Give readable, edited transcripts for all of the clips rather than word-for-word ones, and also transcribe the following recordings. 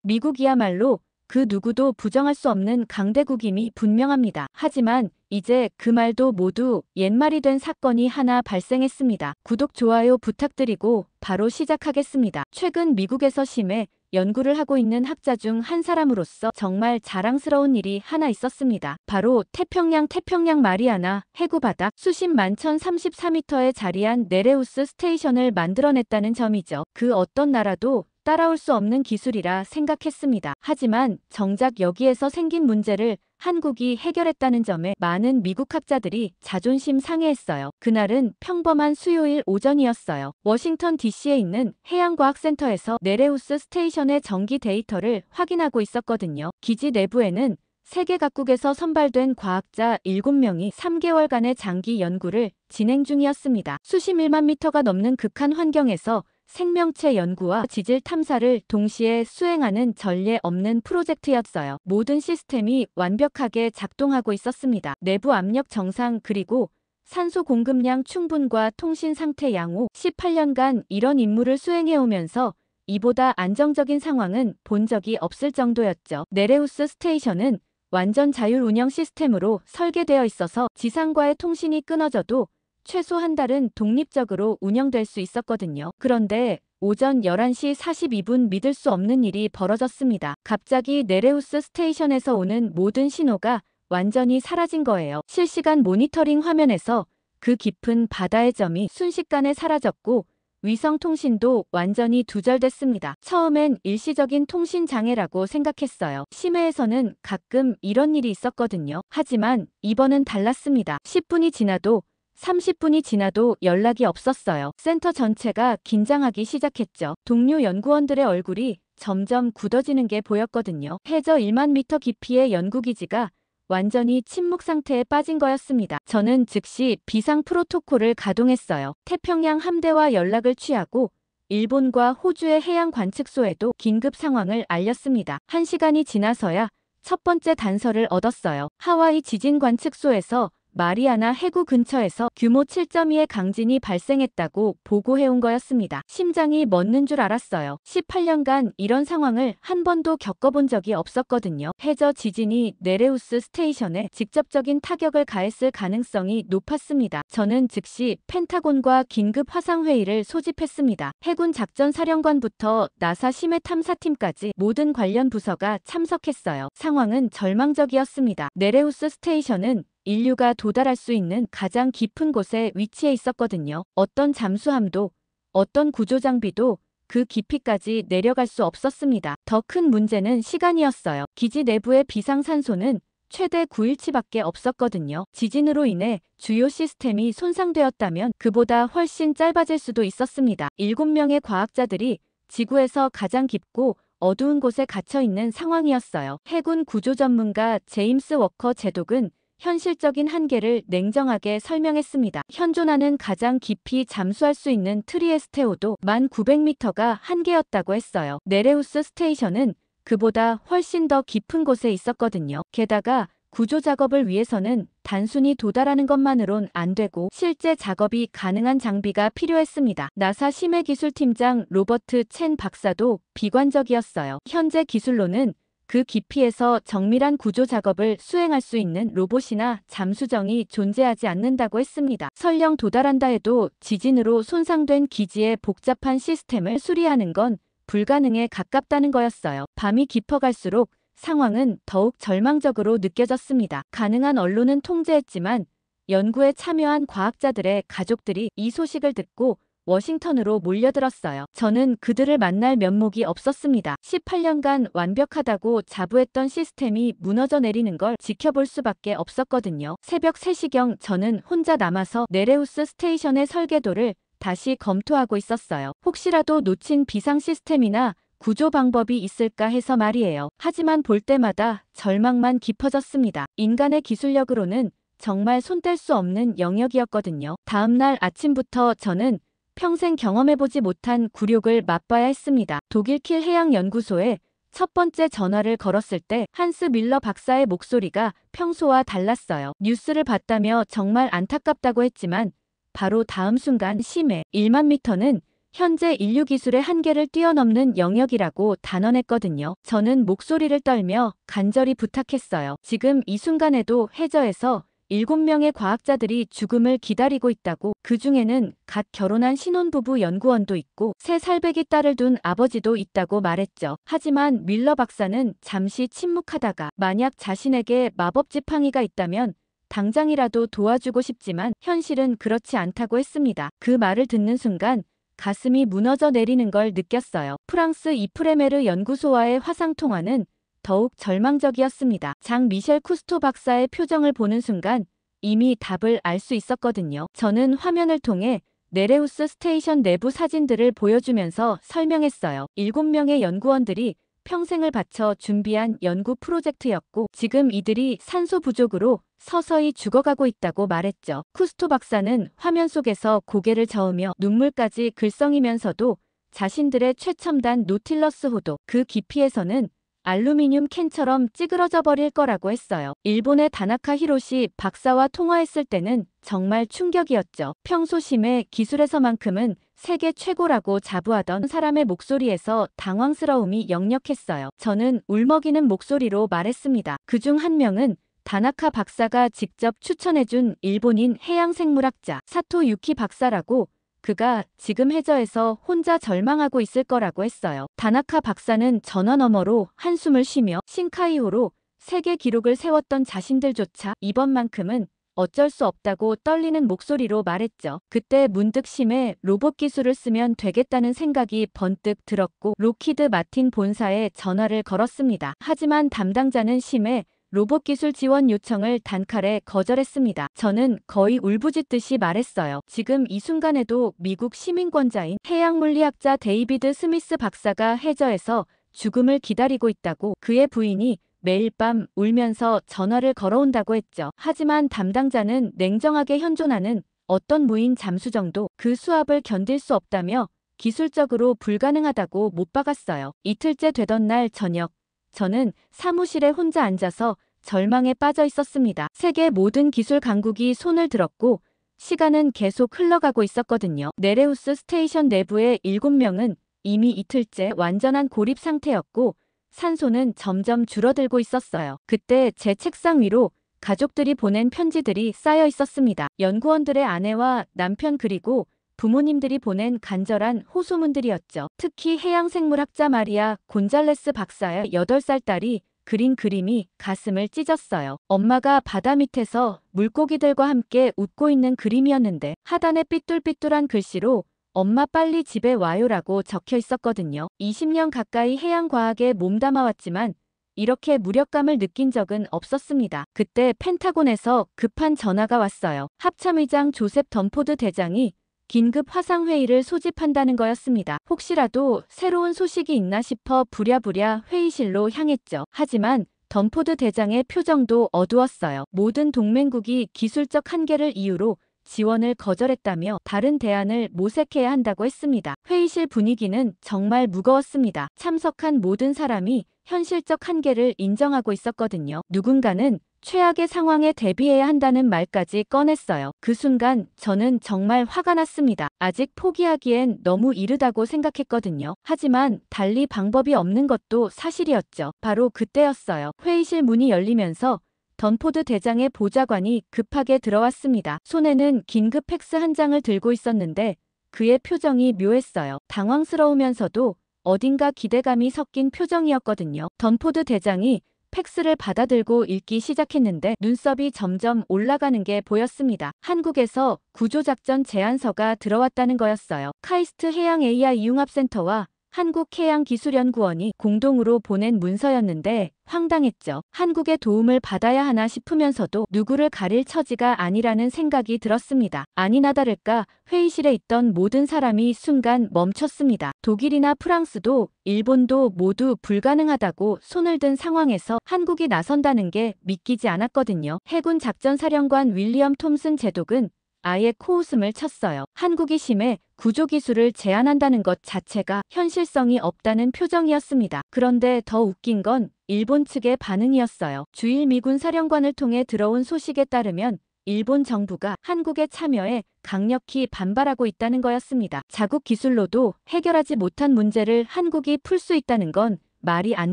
미국이야말로 그 누구도 부정할 수 없는 강대국임이 분명합니다. 하지만 이제 그 말도 모두 옛말이 된 사건이 하나 발생했습니다. 구독, 좋아요 부탁드리고 바로 시작하겠습니다. 최근 미국에서 심해 연구를 하고 있는 학자 중 한 사람으로서 정말 자랑스러운 일이 하나 있었습니다. 바로 태평양 마리아나 해구 바닥 수심만 1034m에 자리한 네레우스 스테이션을 만들어냈다는 점이죠. 그 어떤 나라도 따라올 수 없는 기술이라 생각했습니다. 하지만 정작 여기에서 생긴 문제를 한국이 해결했다는 점에 많은 미국 학자들이 자존심 상해했어요. 그날은 평범한 수요일 오전이었어요. 워싱턴 DC에 있는 해양과학센터에서 네레우스 스테이션의 전기 데이터를 확인하고 있었거든요. 기지 내부에는 세계 각국에서 선발된 과학자 7명이 3개월간의 장기 연구를 진행 중이었습니다. 수십 1만 미터가 넘는 극한 환경에서 생명체 연구와 지질 탐사를 동시에 수행하는 전례 없는 프로젝트였어요. 모든 시스템이 완벽하게 작동하고 있었습니다. 내부 압력 정상 그리고 산소 공급량 충분과 통신 상태 양호. 18년간 이런 임무를 수행해오면서 이보다 안정적인 상황은 본 적이 없을 정도였죠. 네레우스 스테이션은 완전 자율 운영 시스템으로 설계되어 있어서 지상과의 통신이 끊어져도 최소 한 달은 독립적으로 운영될 수 있었거든요. 그런데 오전 11시 42분 믿을 수 없는 일이 벌어졌습니다. 갑자기 네레우스 스테이션에서 오는 모든 신호가 완전히 사라진 거예요. 실시간 모니터링 화면에서 그 깊은 바다의 점이 순식간에 사라졌고 위성 통신도 완전히 두절됐습니다. 처음엔 일시적인 통신 장애라고 생각했어요. 심해에서는 가끔 이런 일이 있었거든요. 하지만 이번은 달랐습니다. 10분이 지나도 30분이 지나도 연락이 없었어요. 센터 전체가 긴장하기 시작했죠. 동료 연구원들의 얼굴이 점점 굳어지는 게 보였거든요. 해저 1만 미터 깊이의 연구기지가 완전히 침묵 상태에 빠진 거였습니다. 저는 즉시 비상 프로토콜을 가동했어요. 태평양 함대와 연락을 취하고 일본과 호주의 해양 관측소에도 긴급 상황을 알렸습니다. 1시간이 지나서야 첫 번째 단서를 얻었어요. 하와이 지진 관측소에서 마리아나 해구 근처에서 규모 7.2의 강진이 발생했다고 보고해온 거였습니다. 심장이 멎는 줄 알았어요. 18년간 이런 상황을 한 번도 겪어본 적이 없었거든요. 해저 지진이 네레우스 스테이션에 직접적인 타격을 가했을 가능성이 높았습니다. 저는 즉시 펜타곤과 긴급 화상회의를 소집했습니다. 해군 작전사령관부터 나사 심해 탐사팀까지 모든 관련 부서가 참석했어요. 상황은 절망적이었습니다. 네레우스 스테이션은 인류가 도달할 수 있는 가장 깊은 곳에 위치해 있었거든요. 어떤 잠수함도 어떤 구조장비도 그 깊이까지 내려갈 수 없었습니다. 더 큰 문제는 시간이었어요. 기지 내부의 비상산소는 최대 9일치밖에 없었거든요. 지진으로 인해 주요 시스템이 손상되었다면 그보다 훨씬 짧아질 수도 있었습니다. 7명의 과학자들이 지구에서 가장 깊고 어두운 곳에 갇혀 있는 상황이었어요. 해군 구조 전문가 제임스 워커 제독은 현실적인 한계를 냉정하게 설명했습니다. 현존하는 가장 깊이 잠수할 수 있는 트리에스테오도 1900m가 한계였다고 했어요. 네레우스 스테이션은 그보다 훨씬 더 깊은 곳에 있었거든요. 게다가 구조 작업을 위해서는 단순히 도달하는 것만으론 안 되고 실제 작업이 가능한 장비가 필요했습니다. 나사 심해기술팀장 로버트 첸 박사도 비관적이었어요. 현재 기술로는 그 깊이에서 정밀한 구조 작업을 수행할 수 있는 로봇이나 잠수정이 존재하지 않는다고 했습니다. 설령 도달한다 해도 지진으로 손상된 기지의 복잡한 시스템을 수리하는 건 불가능에 가깝다는 거였어요. 밤이 깊어갈수록 상황은 더욱 절망적으로 느껴졌습니다. 가능한 언론은 통제했지만 연구에 참여한 과학자들의 가족들이 이 소식을 듣고 워싱턴으로 몰려들었어요. 저는 그들을 만날 면목이 없었습니다. 18년간 완벽하다고 자부했던 시스템이 무너져 내리는 걸 지켜볼 수밖에 없었거든요. 새벽 3시경 저는 혼자 남아서 네레우스 스테이션의 설계도를 다시 검토하고 있었어요. 혹시라도 놓친 비상 시스템이나 구조 방법이 있을까 해서 말이에요. 하지만 볼 때마다 절망만 깊어졌습니다. 인간의 기술력으로는 정말 손뗄 수 없는 영역이었거든요. 다음날 아침부터 저는 평생 경험해보지 못한 굴욕을 맛봐야 했습니다. 독일 킬 해양연구소에 첫 번째 전화를 걸었을 때 한스 밀러 박사의 목소리가 평소와 달랐어요. 뉴스를 봤다며 정말 안타깝다고 했지만 바로 다음 순간 심해 1만 미터는 현재 인류 기술의 한계를 뛰어넘는 영역이라고 단언했거든요. 저는 목소리를 떨며 간절히 부탁했어요. 지금 이 순간에도 해저에서 7명의 과학자들이 죽음을 기다리고 있다고. 그 중에는 갓 결혼한 신혼부부 연구원도 있고 3살배기 딸을 둔 아버지도 있다고 말했죠. 하지만 밀러 박사는 잠시 침묵하다가 만약 자신에게 마법 지팡이가 있다면 당장이라도 도와주고 싶지만 현실은 그렇지 않다고 했습니다. 그 말을 듣는 순간 가슴이 무너져 내리는 걸 느꼈어요. 프랑스 이프레메르 연구소와의 화상통화는 더욱 절망적이었습니다. 장 미셸 쿠스토 박사의 표정을 보는 순간 이미 답을 알 수 있었거든요. 저는 화면을 통해 네레우스 스테이션 내부 사진들을 보여주면서 설명했어요. 7명의 연구원들이 평생을 바쳐 준비한 연구 프로젝트였고 지금 이들이 산소 부족으로 서서히 죽어가고 있다고 말했죠. 쿠스토 박사는 화면 속에서 고개를 저으며 눈물까지 글썽이면서도 자신들의 최첨단 노틸러스 호도 그 깊이에서는 알루미늄 캔처럼 찌그러져 버릴 거라고 했어요. 일본의 다나카 히로시 박사와 통화했을 때는 정말 충격이었죠. 평소 심해 기술에서만큼은 세계 최고라고 자부하던 사람의 목소리에서 당황스러움이 역력했어요. 저는 울먹이는 목소리로 말했습니다. 그중 한 명은 다나카 박사가 직접 추천해준 일본인 해양생물학자 사토 유키 박사라고. 그가 지금 해저에서 혼자 절망하고 있을 거라고 했어요. 다나카 박사는 전화 너머로 한숨을 쉬며 신카이호로 세계 기록을 세웠던 자신들조차 이번만큼은 어쩔 수 없다고 떨리는 목소리로 말했죠. 그때 문득 심해 로봇 기술을 쓰면 되겠다는 생각이 번뜩 들었고 록히드 마틴 본사에 전화를 걸었습니다. 하지만 담당자는 심해 로봇 기술 지원 요청을 단칼에 거절했습니다. 저는 거의 울부짖듯이 말했어요. 지금 이 순간에도 미국 시민권자인 해양물리학자 데이비드 스미스 박사가 해저에서 죽음을 기다리고 있다고. 그의 부인이 매일 밤 울면서 전화를 걸어온다고 했죠. 하지만 담당자는 냉정하게 현존하는 어떤 무인 잠수정도 그 수압을 견딜 수 없다며 기술적으로 불가능하다고 못 박았어요. 이틀째 되던 날 저녁 저는 사무실에 혼자 앉아서 절망에 빠져 있었습니다. 세계 모든 기술 강국이 손을 들었고 시간은 계속 흘러가고 있었거든요. 네레우스 스테이션 내부의 7명은 이미 이틀째 완전한 고립 상태였고 산소는 점점 줄어들고 있었어요. 그때 제 책상 위로 가족들이 보낸 편지들이 쌓여 있었습니다. 연구원들의 아내와 남편 그리고 부모님들이 보낸 간절한 호소문들이었죠. 특히 해양생물학자 마리아 곤잘레스 박사의 8살 딸이 그린 그림이 가슴을 찢었어요. 엄마가 바다 밑에서 물고기들과 함께 웃고 있는 그림이었는데 하단에 삐뚤삐뚤한 글씨로 엄마 빨리 집에 와요라고 적혀 있었거든요. 20년 가까이 해양과학에 몸담아왔지만 이렇게 무력감을 느낀 적은 없었습니다. 그때 펜타곤에서 급한 전화가 왔어요. 합참의장 조셉 덤포드 대장이 긴급 화상회의를 소집한다는 거였습니다. 혹시라도 새로운 소식이 있나 싶어 부랴부랴 회의실로 향했죠. 하지만 덤포드 대장의 표정도 어두웠어요. 모든 동맹국이 기술적 한계를 이유로 지원을 거절했다며 다른 대안을 모색해야 한다고 했습니다. 회의실 분위기는 정말 무거웠습니다. 참석한 모든 사람이 현실적 한계를 인정하고 있었거든요. 누군가는 최악의 상황에 대비해야 한다는 말까지 꺼냈어요. 그 순간 저는 정말 화가 났습니다. 아직 포기하기엔 너무 이르다고 생각했거든요. 하지만 달리 방법이 없는 것도 사실이었죠. 바로 그때였어요. 회의실 문이 열리면서 던포드 대장의 보좌관이 급하게 들어왔습니다. 손에는 긴급 팩스 한 장을 들고 있었는데 그의 표정이 묘했어요. 당황스러우면서도 어딘가 기대감이 섞인 표정이었거든요. 던포드 대장이 팩스를 받아들고 읽기 시작했는데 눈썹이 점점 올라가는 게 보였습니다. 한국에서 구조작전 제안서가 들어왔다는 거였어요. 카이스트 해양 AI 융합센터와 한국해양기술연구원이 공동으로 보낸 문서였는데 황당했죠. 한국의 도움을 받아야 하나 싶으면서도 누구를 가릴 처지가 아니라는 생각이 들었습니다. 아니나 다를까 회의실에 있던 모든 사람이 순간 멈췄습니다. 독일이나 프랑스도 일본도 모두 불가능하다고 손을 든 상황에서 한국이 나선다는 게 믿기지 않았거든요. 해군 작전사령관 윌리엄 톰슨 제독은 아예 코웃음을 쳤어요. 한국이 심해 구조기술을 제안한다는 것 자체가 현실성이 없다는 표정이었습니다. 그런데 더 웃긴 건 일본 측의 반응이었어요. 주일 미군 사령관을 통해 들어온 소식에 따르면 일본 정부가 한국의 참여에 강력히 반발하고 있다는 거였습니다. 자국 기술로도 해결하지 못한 문제를 한국이 풀 수 있다는 건 말이 안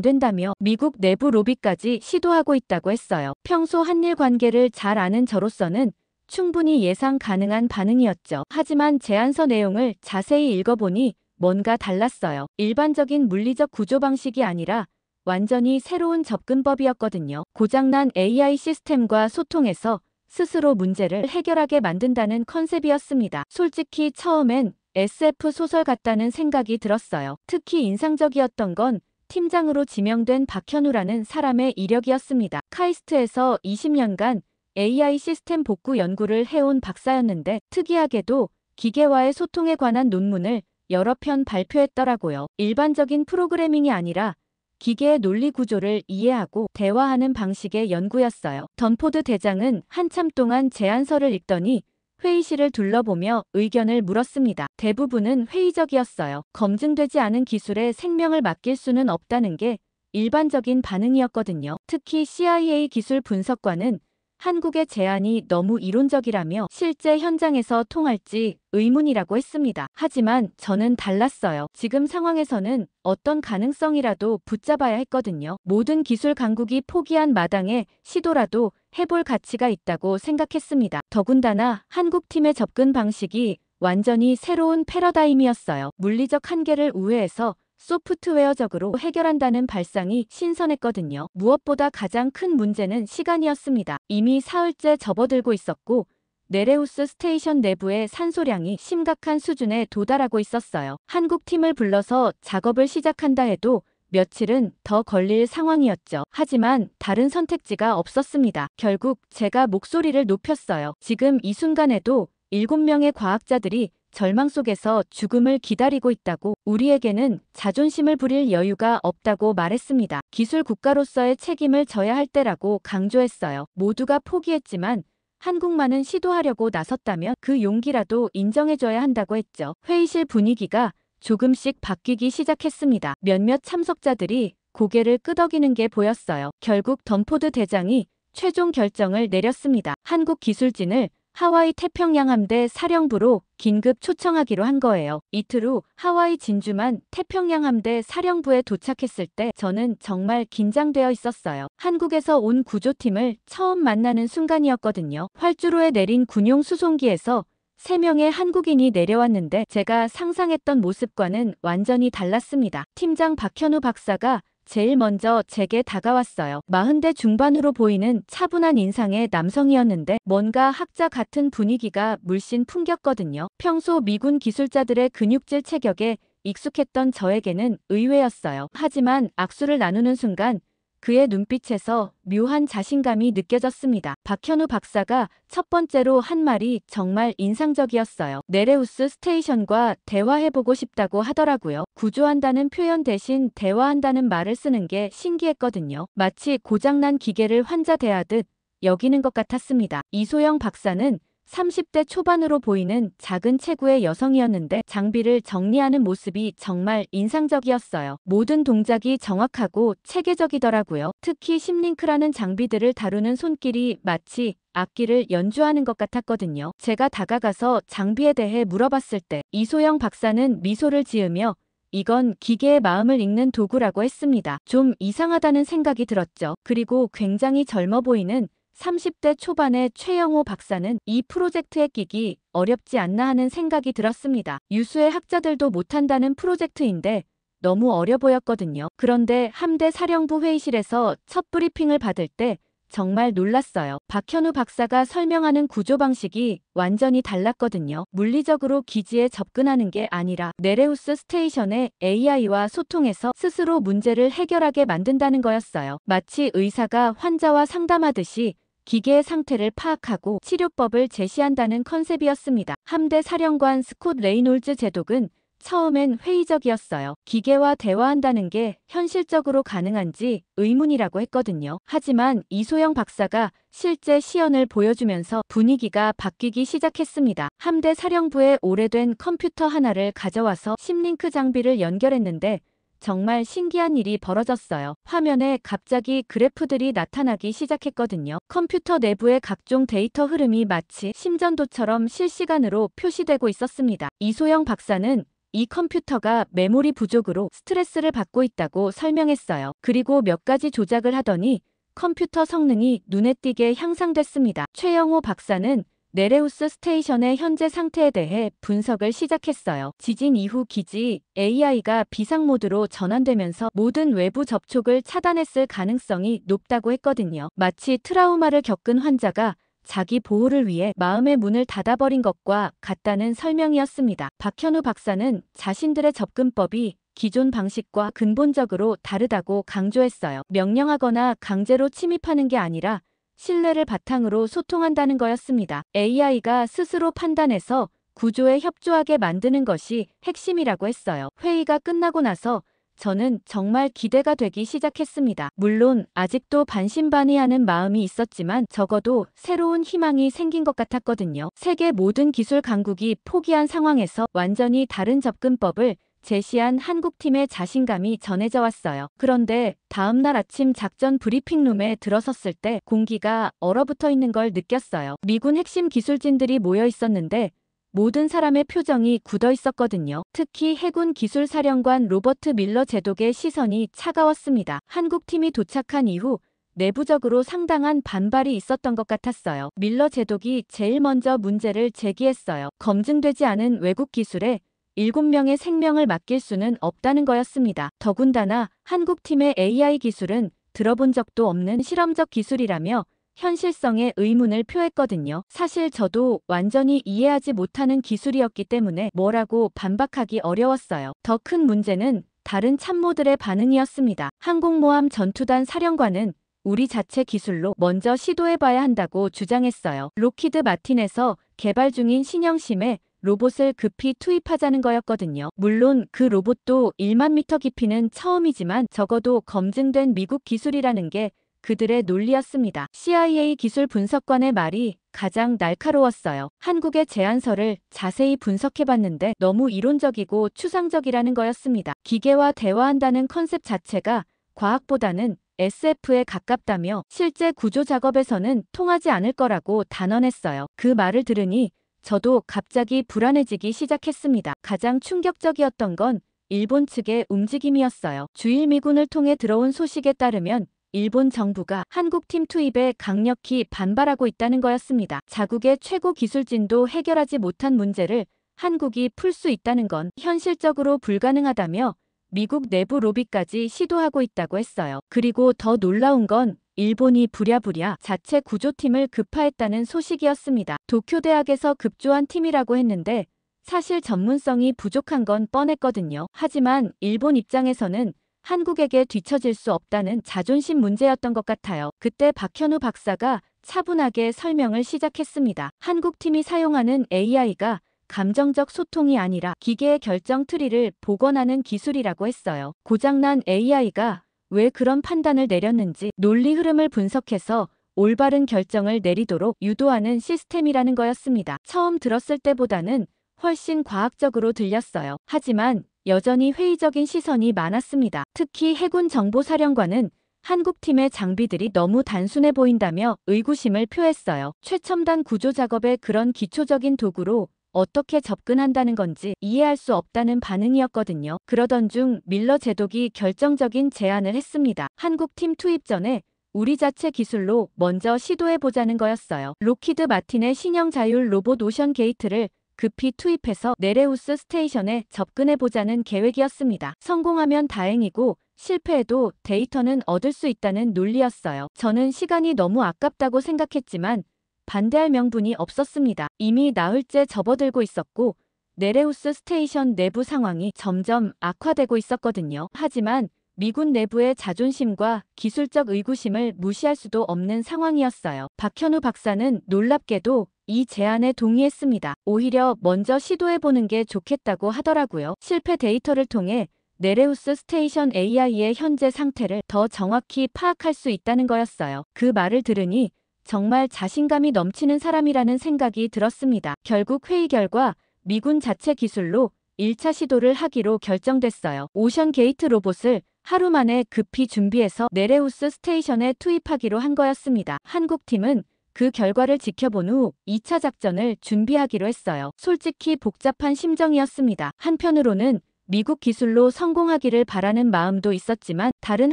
된다며 미국 내부 로비까지 시도하고 있다고 했어요. 평소 한일 관계를 잘 아는 저로서는 충분히 예상 가능한 반응이었죠. 하지만 제안서 내용을 자세히 읽어보니 뭔가 달랐어요. 일반적인 물리적 구조 방식이 아니라 완전히 새로운 접근법이었거든요. 고장난 AI 시스템과 소통해서 스스로 문제를 해결하게 만든다는 컨셉이었습니다. 솔직히 처음엔 SF 소설 같다는 생각이 들었어요. 특히 인상적이었던 건 팀장으로 지명된 박현우라는 사람의 이력이었습니다. 카이스트에서 20년간 AI 시스템 복구 연구를 해온 박사였는데 특이하게도 기계와의 소통에 관한 논문을 여러 편 발표했더라고요. 일반적인 프로그래밍이 아니라 기계의 논리 구조를 이해하고 대화하는 방식의 연구였어요. 던포드 대장은 한참 동안 제안서를 읽더니 회의실을 둘러보며 의견을 물었습니다. 대부분은 회의적이었어요. 검증되지 않은 기술에 생명을 맡길 수는 없다는 게 일반적인 반응이었거든요. 특히 CIA 기술 분석관은 한국의 제안이 너무 이론적이라며 실제 현장에서 통할지 의문이라고 했습니다. 하지만 저는 달랐어요. 지금 상황에서는 어떤 가능성이라도 붙잡아야 했거든요. 모든 기술 강국이 포기한 마당에 시도라도 해볼 가치가 있다고 생각했습니다. 더군다나 한국팀의 접근 방식이 완전히 새로운 패러다임이었어요. 물리적 한계를 우회해서 소프트웨어적으로 해결한다는 발상이 신선했거든요. 무엇보다 가장 큰 문제는 시간이었습니다. 이미 사흘째 접어들고 있었고 네레우스 스테이션 내부의 산소량이 심각한 수준에 도달하고 있었어요. 한국 팀을 불러서 작업을 시작한다 해도 며칠은 더 걸릴 상황이었죠. 하지만 다른 선택지가 없었습니다. 결국 제가 목소리를 높였어요. 지금 이 순간에도 7명의 과학자들이 절망 속에서 죽음을 기다리고 있다고, 우리에게는 자존심을 부릴 여유가 없다고 말했습니다. 기술 국가로서의 책임을 져야 할 때라고 강조했어요. 모두가 포기했지만 한국만은 시도하려고 나섰다면 그 용기라도 인정해줘야 한다고 했죠. 회의실 분위기가 조금씩 바뀌기 시작했습니다. 몇몇 참석자들이 고개를 끄덕이는 게 보였어요. 결국 던포드 대장이 최종 결정을 내렸습니다. 한국 기술진을 하와이 태평양 함대 사령부로 긴급 초청하기로 한 거예요. 이틀 후 하와이 진주만 태평양 함대 사령부에 도착했을 때 저는 정말 긴장되어 있었어요. 한국에서 온 구조팀을 처음 만나는 순간이었거든요. 활주로에 내린 군용 수송기에서 3명의 한국인이 내려왔는데 제가 상상했던 모습과는 완전히 달랐습니다. 팀장 박현우 박사가 제일 먼저 제게 다가왔어요. 40대 중반으로 보이는 차분한 인상의 남성이었는데 뭔가 학자 같은 분위기가 물씬 풍겼거든요. 평소 미군 기술자들의 근육질 체격에 익숙했던 저에게는 의외였어요. 하지만 악수를 나누는 순간 그의 눈빛에서 묘한 자신감이 느껴졌습니다. 박현우 박사가 첫 번째로 한 말이 정말 인상적이었어요. 네레우스 스테이션과 대화해보고 싶다고 하더라고요. 구조한다는 표현 대신 대화한다는 말을 쓰는 게 신기했거든요. 마치 고장난 기계를 환자 대하듯 여기는 것 같았습니다. 이소영 박사는 30대 초반으로 보이는 작은 체구의 여성이었는데 장비를 정리하는 모습이 정말 인상적이었어요. 모든 동작이 정확하고 체계적이더라고요. 특히 심링크라는 장비들을 다루는 손길이 마치 악기를 연주하는 것 같았거든요. 제가 다가가서 장비에 대해 물어봤을 때 이소영 박사는 미소를 지으며 이건 기계의 마음을 읽는 도구라고 했습니다. 좀 이상하다는 생각이 들었죠. 그리고 굉장히 젊어 보이는 30대 초반의 최영호 박사는 이 프로젝트에 끼기 어렵지 않나 하는 생각이 들었습니다. 유수의 학자들도 못한다는 프로젝트인데 너무 어려 보였거든요. 그런데 함대 사령부 회의실에서 첫 브리핑을 받을 때 정말 놀랐어요. 박현우 박사가 설명하는 구조 방식이 완전히 달랐거든요. 물리적으로 기지에 접근하는 게 아니라 네레우스 스테이션의 AI와 소통해서 스스로 문제를 해결하게 만든다는 거였어요. 마치 의사가 환자와 상담하듯이 기계의 상태를 파악하고 치료법을 제시한다는 컨셉이었습니다. 함대 사령관 스콧 레이놀즈 제독은 처음엔 회의적이었어요. 기계와 대화한다는 게 현실적으로 가능한지 의문이라고 했거든요. 하지만 이소영 박사가 실제 시연을 보여주면서 분위기가 바뀌기 시작했습니다. 함대 사령부에 오래된 컴퓨터 하나를 가져와서 심링크 장비를 연결했는데 정말 신기한 일이 벌어졌어요. 화면에 갑자기 그래프들이 나타나기 시작했거든요. 컴퓨터 내부의 각종 데이터 흐름이 마치 심전도처럼 실시간으로 표시되고 있었습니다. 이소영 박사는 이 컴퓨터가 메모리 부족으로 스트레스를 받고 있다고 설명했어요. 그리고 몇 가지 조작을 하더니 컴퓨터 성능이 눈에 띄게 향상됐습니다. 최영호 박사는 네레우스 스테이션의 현재 상태에 대해 분석을 시작했어요. 지진 이후 기지 AI가 비상 모드로 전환되면서 모든 외부 접촉을 차단했을 가능성이 높다고 했거든요. 마치 트라우마를 겪은 환자가 자기 보호를 위해 마음의 문을 닫아버린 것과 같다는 설명이었습니다. 박현우 박사는 자신들의 접근법이 기존 방식과 근본적으로 다르다고 강조했어요. 명령하거나 강제로 침입하는 게 아니라 신뢰를 바탕으로 소통한다는 거였습니다. AI가 스스로 판단해서 구조에 협조하게 만드는 것이 핵심이라고 했어요. 회의가 끝나고 나서 저는 정말 기대가 되기 시작했습니다. 물론 아직도 반신반의하는 마음이 있었지만 적어도 새로운 희망이 생긴 것 같았거든요. 세계 모든 기술 강국이 포기한 상황에서 완전히 다른 접근법을 제시한 한국팀의 자신감이 전해져 왔어요. 그런데 다음날 아침 작전 브리핑룸에 들어섰을 때 공기가 얼어붙어 있는 걸 느꼈어요. 미군 핵심 기술진들이 모여 있었는데 모든 사람의 표정이 굳어 있었거든요. 특히 해군 기술사령관 로버트 밀러 제독의 시선이 차가웠습니다. 한국팀이 도착한 이후 내부적으로 상당한 반발이 있었던 것 같았어요. 밀러 제독이 제일 먼저 문제를 제기했어요. 검증되지 않은 외국 기술에 7명의 생명을 맡길 수는 없다는 거였습니다. 더군다나 한국팀의 AI 기술은 들어본 적도 없는 실험적 기술이라며 현실성에 의문을 표했거든요. 사실 저도 완전히 이해하지 못하는 기술이었기 때문에 뭐라고 반박하기 어려웠어요. 더 큰 문제는 다른 참모들의 반응이었습니다. 항공모함 전투단 사령관은 우리 자체 기술로 먼저 시도해봐야 한다고 주장했어요. 록히드 마틴에서 개발 중인 신형심에 로봇을 급히 투입하자는 거였거든요. 물론 그 로봇도 1만 미터 깊이는 처음이지만 적어도 검증된 미국 기술이라는 게 그들의 논리였습니다. CIA 기술 분석관의 말이 가장 날카로웠어요. 한국의 제안서를 자세히 분석해봤는데 너무 이론적이고 추상적이라는 거였습니다. 기계와 대화한다는 컨셉 자체가 과학보다는 SF에 가깝다며 실제 구조 작업에서는 통하지 않을 거라고 단언했어요. 그 말을 들으니 저도 갑자기 불안해지기 시작했습니다. 가장 충격적이었던 건 일본 측의 움직임이었어요. 주일 미군을 통해 들어온 소식에 따르면 일본 정부가 한국팀 투입에 강력히 반발하고 있다는 거였습니다. 자국의 최고 기술진도 해결하지 못한 문제를 한국이 풀 수 있다는 건 현실적으로 불가능하다며 미국 내부 로비까지 시도하고 있다고 했어요. 그리고 더 놀라운 건 일본이 부랴부랴 자체 구조팀을 급파했다는 소식이었습니다. 도쿄대학에서 급조한 팀이라고 했는데 사실 전문성이 부족한 건 뻔했거든요. 하지만 일본 입장에서는 한국에게 뒤처질 수 없다는 자존심 문제였던 것 같아요. 그때 박현우 박사가 차분하게 설명을 시작했습니다. 한국팀이 사용하는 AI가 감정적 소통이 아니라 기계의 결정 트리를 복원하는 기술이라고 했어요. 고장난 AI가 왜 그런 판단을 내렸는지 논리 흐름을 분석해서 올바른 결정을 내리도록 유도하는 시스템이라는 거였습니다. 처음 들었을 때보다는 훨씬 과학적으로 들렸어요. 하지만 여전히 회의적인 시선이 많았습니다. 특히 해군 정보사령관은 한국팀의 장비들이 너무 단순해 보인다며 의구심을 표했어요. 최첨단 구조 작업에 그런 기초적인 도구로 어떻게 접근한다는 건지 이해할 수 없다는 반응이었거든요. 그러던 중 밀러 제독이 결정적인 제안을 했습니다. 한국팀 투입 전에 우리 자체 기술로 먼저 시도해보자는 거였어요. 록히드 마틴의 신형 자율 로봇 오션 게이트를 급히 투입해서 네레우스 스테이션에 접근해보자는 계획이었습니다. 성공하면 다행이고 실패해도 데이터는 얻을 수 있다는 논리였어요. 저는 시간이 너무 아깝다고 생각했지만 반대할 명분이 없었습니다. 이미 나흘째 접어들고 있었고 네레우스 스테이션 내부 상황이 점점 악화되고 있었거든요. 하지만 미군 내부의 자존심과 기술적 의구심을 무시할 수도 없는 상황이었어요. 박현우 박사는 놀랍게도 이 제안에 동의했습니다. 오히려 먼저 시도해보는 게 좋겠다고 하더라고요. 실패 데이터를 통해 네레우스 스테이션 AI의 현재 상태를 더 정확히 파악할 수 있다는 거였어요. 그 말을 들으니 정말 자신감이 넘치는 사람이라는 생각이 들었습니다. 결국 회의 결과 미군 자체 기술로 1차 시도를 하기로 결정됐어요. 오션 게이트 로봇을 하루 만에 급히 준비해서 네레우스 스테이션에 투입하기로 한 거였습니다. 한국팀은 그 결과를 지켜본 후 2차 작전을 준비하기로 했어요. 솔직히 복잡한 심정이었습니다. 한편으로는 미국 기술로 성공하기를 바라는 마음도 있었지만 다른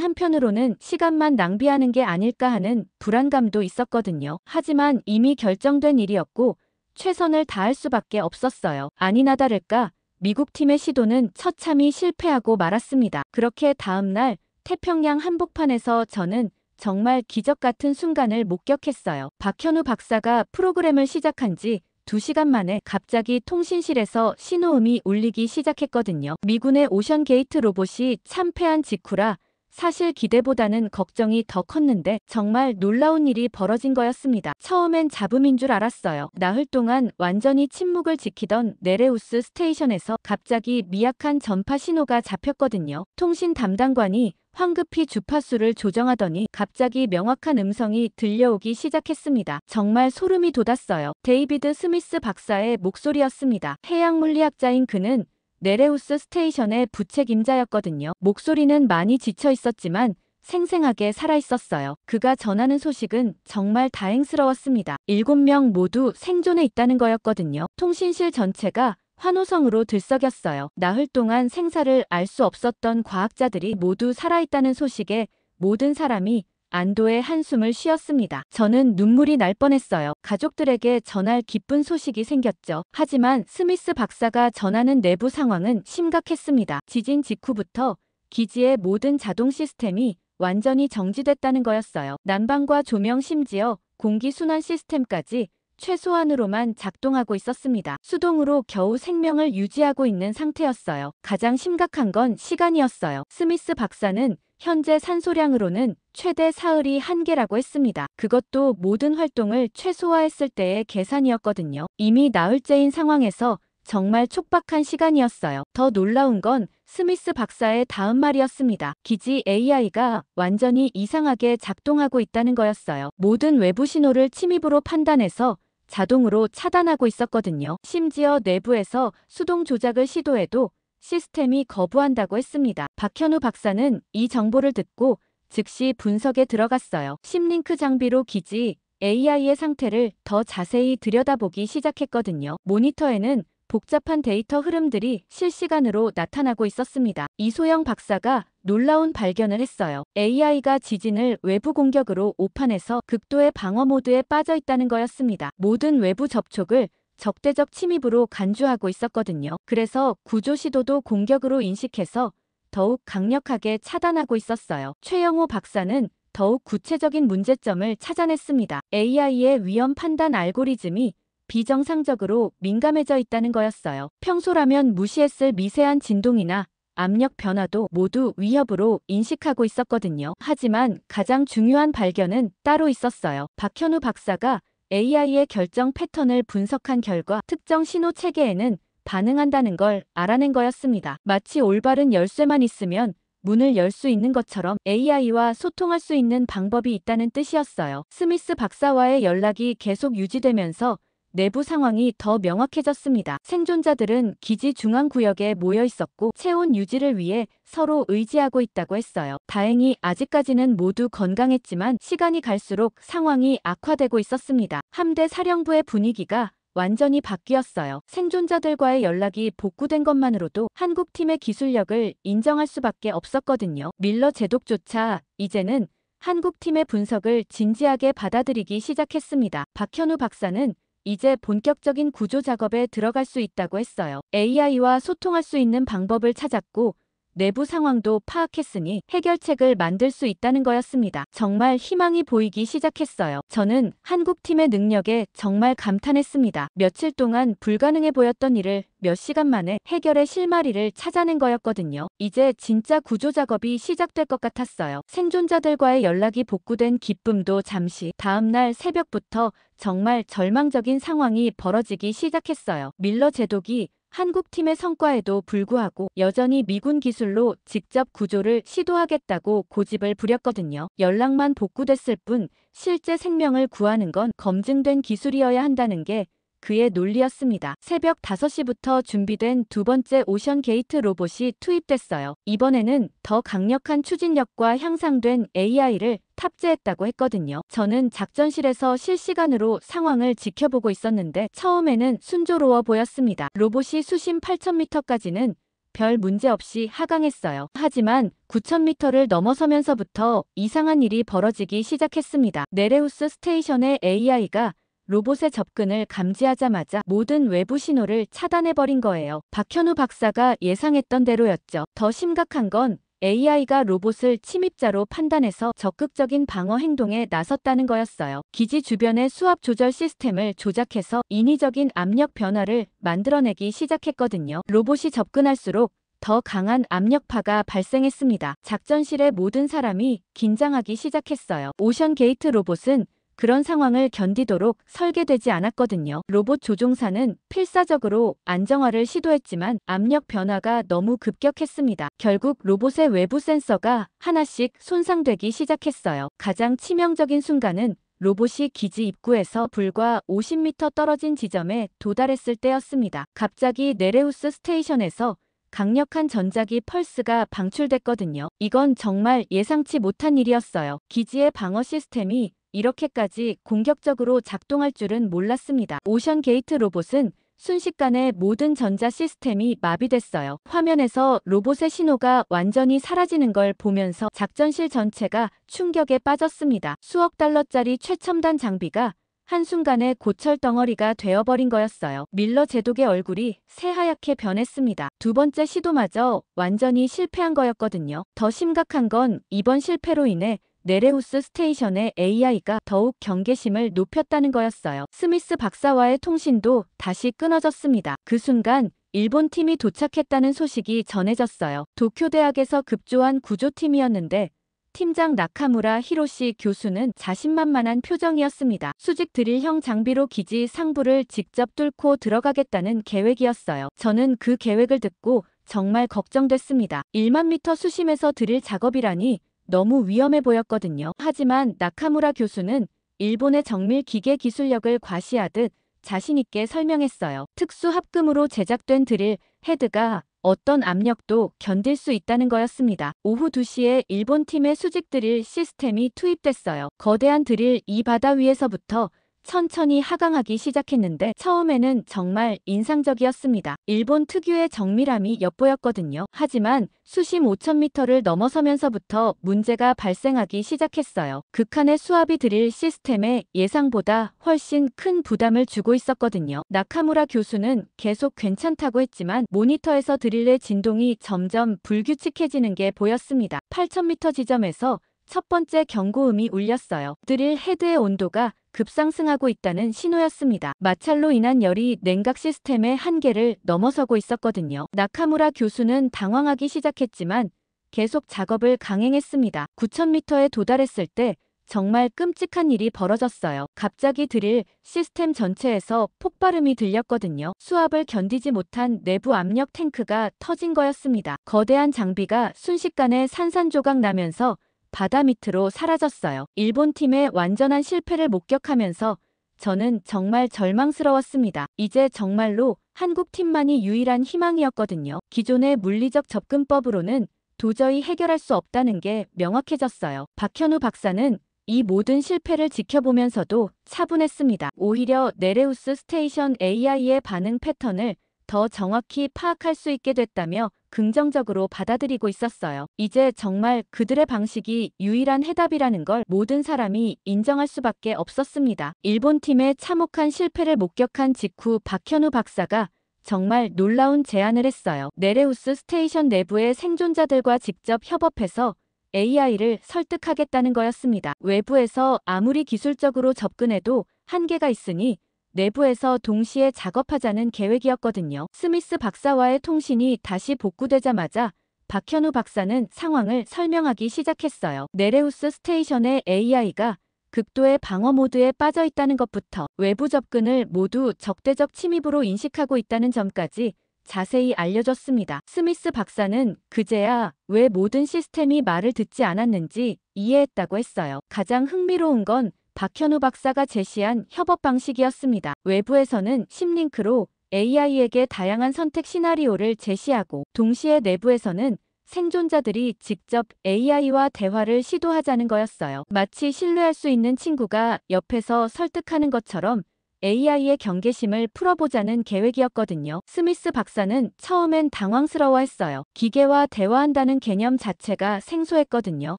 한편으로는 시간만 낭비하는 게 아닐까 하는 불안감도 있었거든요. 하지만 이미 결정된 일이었고 최선을 다할 수밖에 없었어요. 아니나 다를까 미국 팀의 시도는 처참히 실패하고 말았습니다. 그렇게 다음 날 태평양 한복판에서 저는 정말 기적 같은 순간을 목격했어요. 박현우 박사가 프로그램을 시작한 지 2시간 만에 갑자기 통신실에서 신호음이 울리기 시작했거든요. 미군의 오션 게이트 로봇이 참패한 직후라 사실 기대보다는 걱정이 더 컸는데 정말 놀라운 일이 벌어진 거였습니다. 처음엔 잡음인 줄 알았어요. 나흘 동안 완전히 침묵을 지키던 네레우스 스테이션에서 갑자기 미약한 전파 신호가 잡혔거든요. 통신 담당관이 황급히 주파수를 조정하더니 갑자기 명확한 음성이 들려오기 시작했습니다. 정말 소름이 돋았어요. 데이비드 스미스 박사의 목소리였습니다. 해양물리학자인 그는 네레우스 스테이션의 부책임자였거든요. 목소리는 많이 지쳐 있었지만 생생하게 살아있었어요. 그가 전하는 소식은 정말 다행스러웠습니다. 7명 모두 생존해 있다는 거였거든요. 통신실 전체가 환호성으로 들썩였어요. 나흘 동안 생사를 알 수 없었던 과학자들이 모두 살아있다는 소식에 모든 사람이 안도의 한숨을 쉬었습니다. 저는 눈물이 날 뻔했어요. 가족들에게 전할 기쁜 소식이 생겼죠. 하지만 스미스 박사가 전하는 내부 상황은 심각했습니다. 지진 직후부터 기지의 모든 자동 시스템이 완전히 정지됐다는 거였어요. 난방과 조명 심지어 공기 순환 시스템까지 최소한으로만 작동하고 있었습니다. 수동으로 겨우 생명을 유지하고 있는 상태였어요. 가장 심각한 건 시간이었어요. 스미스 박사는 현재 산소량으로는 최대 사흘이 한계라고 했습니다. 그것도 모든 활동을 최소화했을 때의 계산이었거든요. 이미 나흘째인 상황에서 정말 촉박한 시간이었어요. 더 놀라운 건 스미스 박사의 다음 말이었습니다. 기지 AI가 완전히 이상하게 작동하고 있다는 거였어요. 모든 외부 신호를 침입으로 판단해서 자동으로 차단하고 있었거든요. 심지어 내부에서 수동 조작을 시도해도 시스템이 거부한다고 했습니다. 박현우 박사는 이 정보를 듣고 즉시 분석에 들어갔어요. 심링크 장비로 기지 AI의 상태를 더 자세히 들여다보기 시작했거든요. 모니터에는 복잡한 데이터 흐름들이 실시간으로 나타나고 있었습니다. 이소영 박사가 놀라운 발견을 했어요. AI가 지진을 외부 공격으로 오판해서 극도의 방어 모드에 빠져 있다는 거였습니다. 모든 외부 접촉을 적대적 침입으로 간주하고 있었거든요. 그래서 구조 시도도 공격으로 인식해서 더욱 강력하게 차단하고 있었어요. 최영호 박사는 더욱 구체적인 문제점을 찾아냈습니다. AI의 위험 판단 알고리즘이 비정상적으로 민감해져 있다는 거였어요. 평소라면 무시했을 미세한 진동이나 압력 변화도 모두 위협으로 인식하고 있었거든요. 하지만 가장 중요한 발견은 따로 있었어요. 박현우 박사가 AI의 결정 패턴을 분석한 결과 특정 신호 체계에는 반응한다는 걸 알아낸 거였습니다. 마치 올바른 열쇠만 있으면 문을 열 수 있는 것처럼 AI와 소통할 수 있는 방법이 있다는 뜻이었어요. 스미스 박사와의 연락이 계속 유지되면서 내부 상황이 더 명확해졌습니다. 생존자들은 기지 중앙구역에 모여 있었고 체온 유지를 위해 서로 의지하고 있다고 했어요. 다행히 아직까지는 모두 건강했지만 시간이 갈수록 상황이 악화되고 있었습니다. 함대 사령부의 분위기가 완전히 바뀌었어요. 생존자들과의 연락이 복구된 것만으로도 한국팀의 기술력을 인정할 수밖에 없었거든요. 밀러 제독조차 이제는 한국팀의 분석을 진지하게 받아들이기 시작했습니다. 박현우 박사는 이제 본격적인 구조 작업에 들어갈 수 있다고 했어요. AI와 소통할 수 있는 방법을 찾았고 내부 상황도 파악했으니 해결책을 만들 수 있다는 거였습니다. 정말 희망이 보이기 시작했어요. 저는 한국팀의 능력에 정말 감탄했습니다. 며칠 동안 불가능해 보였던 일을 몇 시간 만에 해결의 실마리를 찾아낸 거였거든요. 이제 진짜 구조 작업이 시작될 것 같았어요. 생존자들과의 연락이 복구된 기쁨도 잠시. 다음날 새벽부터 정말 절망적인 상황이 벌어지기 시작했어요. 밀러 제독이 한국팀의 성과에도 불구하고 여전히 미군 기술로 직접 구조를 시도하겠다고 고집을 부렸거든요. 연락만 복구됐을 뿐 실제 생명을 구하는 건 검증된 기술이어야 한다는 게 그의 논리였습니다. 새벽 5시부터 준비된 두 번째 오션 게이트 로봇이 투입됐어요. 이번에는 더 강력한 추진력과 향상된 AI를 탑재했다고 했거든요. 저는 작전실에서 실시간으로 상황을 지켜보고 있었는데 처음에는 순조로워 보였습니다. 로봇이 수심 8,000m까지는 별 문제 없이 하강했어요. 하지만 9,000m를 넘어서면서부터 이상한 일이 벌어지기 시작했습니다. 네레우스 스테이션의 AI가 로봇의 접근을 감지하자마자 모든 외부 신호를 차단해버린 거예요. 박현우 박사가 예상했던 대로였죠. 더 심각한 건 AI가 로봇을 침입자로 판단해서 적극적인 방어 행동에 나섰다는 거였어요. 기지 주변의 수압 조절 시스템을 조작해서 인위적인 압력 변화를 만들어내기 시작했거든요. 로봇이 접근할수록 더 강한 압력파가 발생했습니다. 작전실의 모든 사람이 긴장하기 시작했어요. 오션 게이트 로봇은 그런 상황을 견디도록 설계되지 않았거든요. 로봇 조종사는 필사적으로 안정화를 시도했지만 압력 변화가 너무 급격했습니다. 결국 로봇의 외부 센서가 하나씩 손상되기 시작했어요. 가장 치명적인 순간은 로봇이 기지 입구에서 불과 50m 떨어진 지점에 도달했을 때였습니다. 갑자기 네레우스 스테이션에서 강력한 전자기 펄스가 방출됐거든요. 이건 정말 예상치 못한 일이었어요. 기지의 방어 시스템이 이렇게까지 공격적으로 작동할 줄은 몰랐습니다. 오션 게이트 로봇은 순식간에 모든 전자 시스템이 마비됐어요. 화면에서 로봇의 신호가 완전히 사라지는 걸 보면서 작전실 전체가 충격에 빠졌습니다. 수억 달러짜리 최첨단 장비가 한순간에 고철 덩어리가 되어버린 거였어요. 밀러 제독의 얼굴이 새하얗게 변했습니다. 두 번째 시도마저 완전히 실패한 거였거든요. 더 심각한 건 이번 실패로 인해 네레우스 스테이션의 AI가 더욱 경계심을 높였다는 거였어요. 스미스 박사와의 통신도 다시 끊어졌습니다. 그 순간 일본 팀이 도착했다는 소식이 전해졌어요. 도쿄대학에서 급조한 구조팀이었는데 팀장 나카무라 히로시 교수는 자신만만한 표정이었습니다. 수직 드릴형 장비로 기지 상부를 직접 뚫고 들어가겠다는 계획이었어요. 저는 그 계획을 듣고 정말 걱정됐습니다. 1만 미터 수심에서 드릴 작업이라니 너무 위험해 보였거든요. 하지만 나카무라 교수는 일본의 정밀 기계 기술력을 과시하듯 자신있게 설명했어요. 특수 합금으로 제작된 드릴 헤드가 어떤 압력도 견딜 수 있다는 거였습니다. 오후 2시에 일본 팀의 수직 드릴 시스템이 투입됐어요. 거대한 드릴 이 바다 위에서부터 천천히 하강하기 시작했는데 처음에는 정말 인상적이었습니다. 일본 특유의 정밀함이 엿보였거든요. 하지만 수심 5,000m를 넘어서면서부터 문제가 발생하기 시작했어요. 극한의 수압이 드릴 시스템에 예상보다 훨씬 큰 부담을 주고 있었거든요. 나카무라 교수는 계속 괜찮다고 했지만 모니터에서 드릴의 진동이 점점 불규칙해지는 게 보였습니다. 8,000m 지점에서 첫 번째 경고음이 울렸어요. 드릴 헤드의 온도가 급상승하고 있다는 신호였습니다. 마찰로 인한 열이 냉각 시스템의 한계를 넘어서고 있었거든요. 나카무라 교수는 당황하기 시작했지만 계속 작업을 강행했습니다. 9,000m에 도달했을 때 정말 끔찍한 일이 벌어졌어요. 갑자기 드릴 시스템 전체에서 폭발음이 들렸거든요. 수압을 견디지 못한 내부 압력 탱크가 터진 거였습니다. 거대한 장비가 순식간에 산산조각 나면서 바다 밑으로 사라졌어요. 일본 팀의 완전한 실패를 목격하면서 저는 정말 절망스러웠습니다. 이제 정말로 한국 팀만이 유일한 희망이었거든요. 기존의 물리적 접근법으로는 도저히 해결할 수 없다는 게 명확해졌어요. 박현우 박사는 이 모든 실패를 지켜보면서도 차분했습니다. 오히려 네레우스 스테이션 AI의 반응 패턴을 더 정확히 파악할 수 있게 됐다며 긍정적으로 받아들이고 있었어요. 이제 정말 그들의 방식이 유일한 해답이라는 걸 모든 사람이 인정할 수밖에 없었습니다. 일본 팀의 참혹한 실패를 목격한 직후 박현우 박사가 정말 놀라운 제안을 했어요. 네레우스 스테이션 내부의 생존자들과 직접 협업해서 AI를 설득하겠다는 거였습니다. 외부에서 아무리 기술적으로 접근해도 한계가 있으니 내부에서 동시에 작업하자는 계획이었거든요. 스미스 박사와의 통신이 다시 복구되자마자 박현우 박사는 상황을 설명하기 시작했어요. 네레우스 스테이션의 AI가 극도의 방어 모드에 빠져 있다는 것부터 외부 접근을 모두 적대적 침입으로 인식하고 있다는 점까지 자세히 알려줬습니다. 스미스 박사는 그제야 왜 모든 시스템이 말을 듣지 않았는지 이해했다고 했어요. 가장 흥미로운 건 박현우 박사가 제시한 협업 방식이었습니다. 외부에서는 심링크로 AI에게 다양한 선택 시나리오를 제시하고 동시에 내부에서는 생존자들이 직접 AI와 대화를 시도하자는 거였어요. 마치 신뢰할 수 있는 친구가 옆에서 설득하는 것처럼 AI의 경계심을 풀어보자는 계획이었거든요. 스미스 박사는 처음엔 당황스러워했어요. 기계와 대화한다는 개념 자체가 생소했거든요.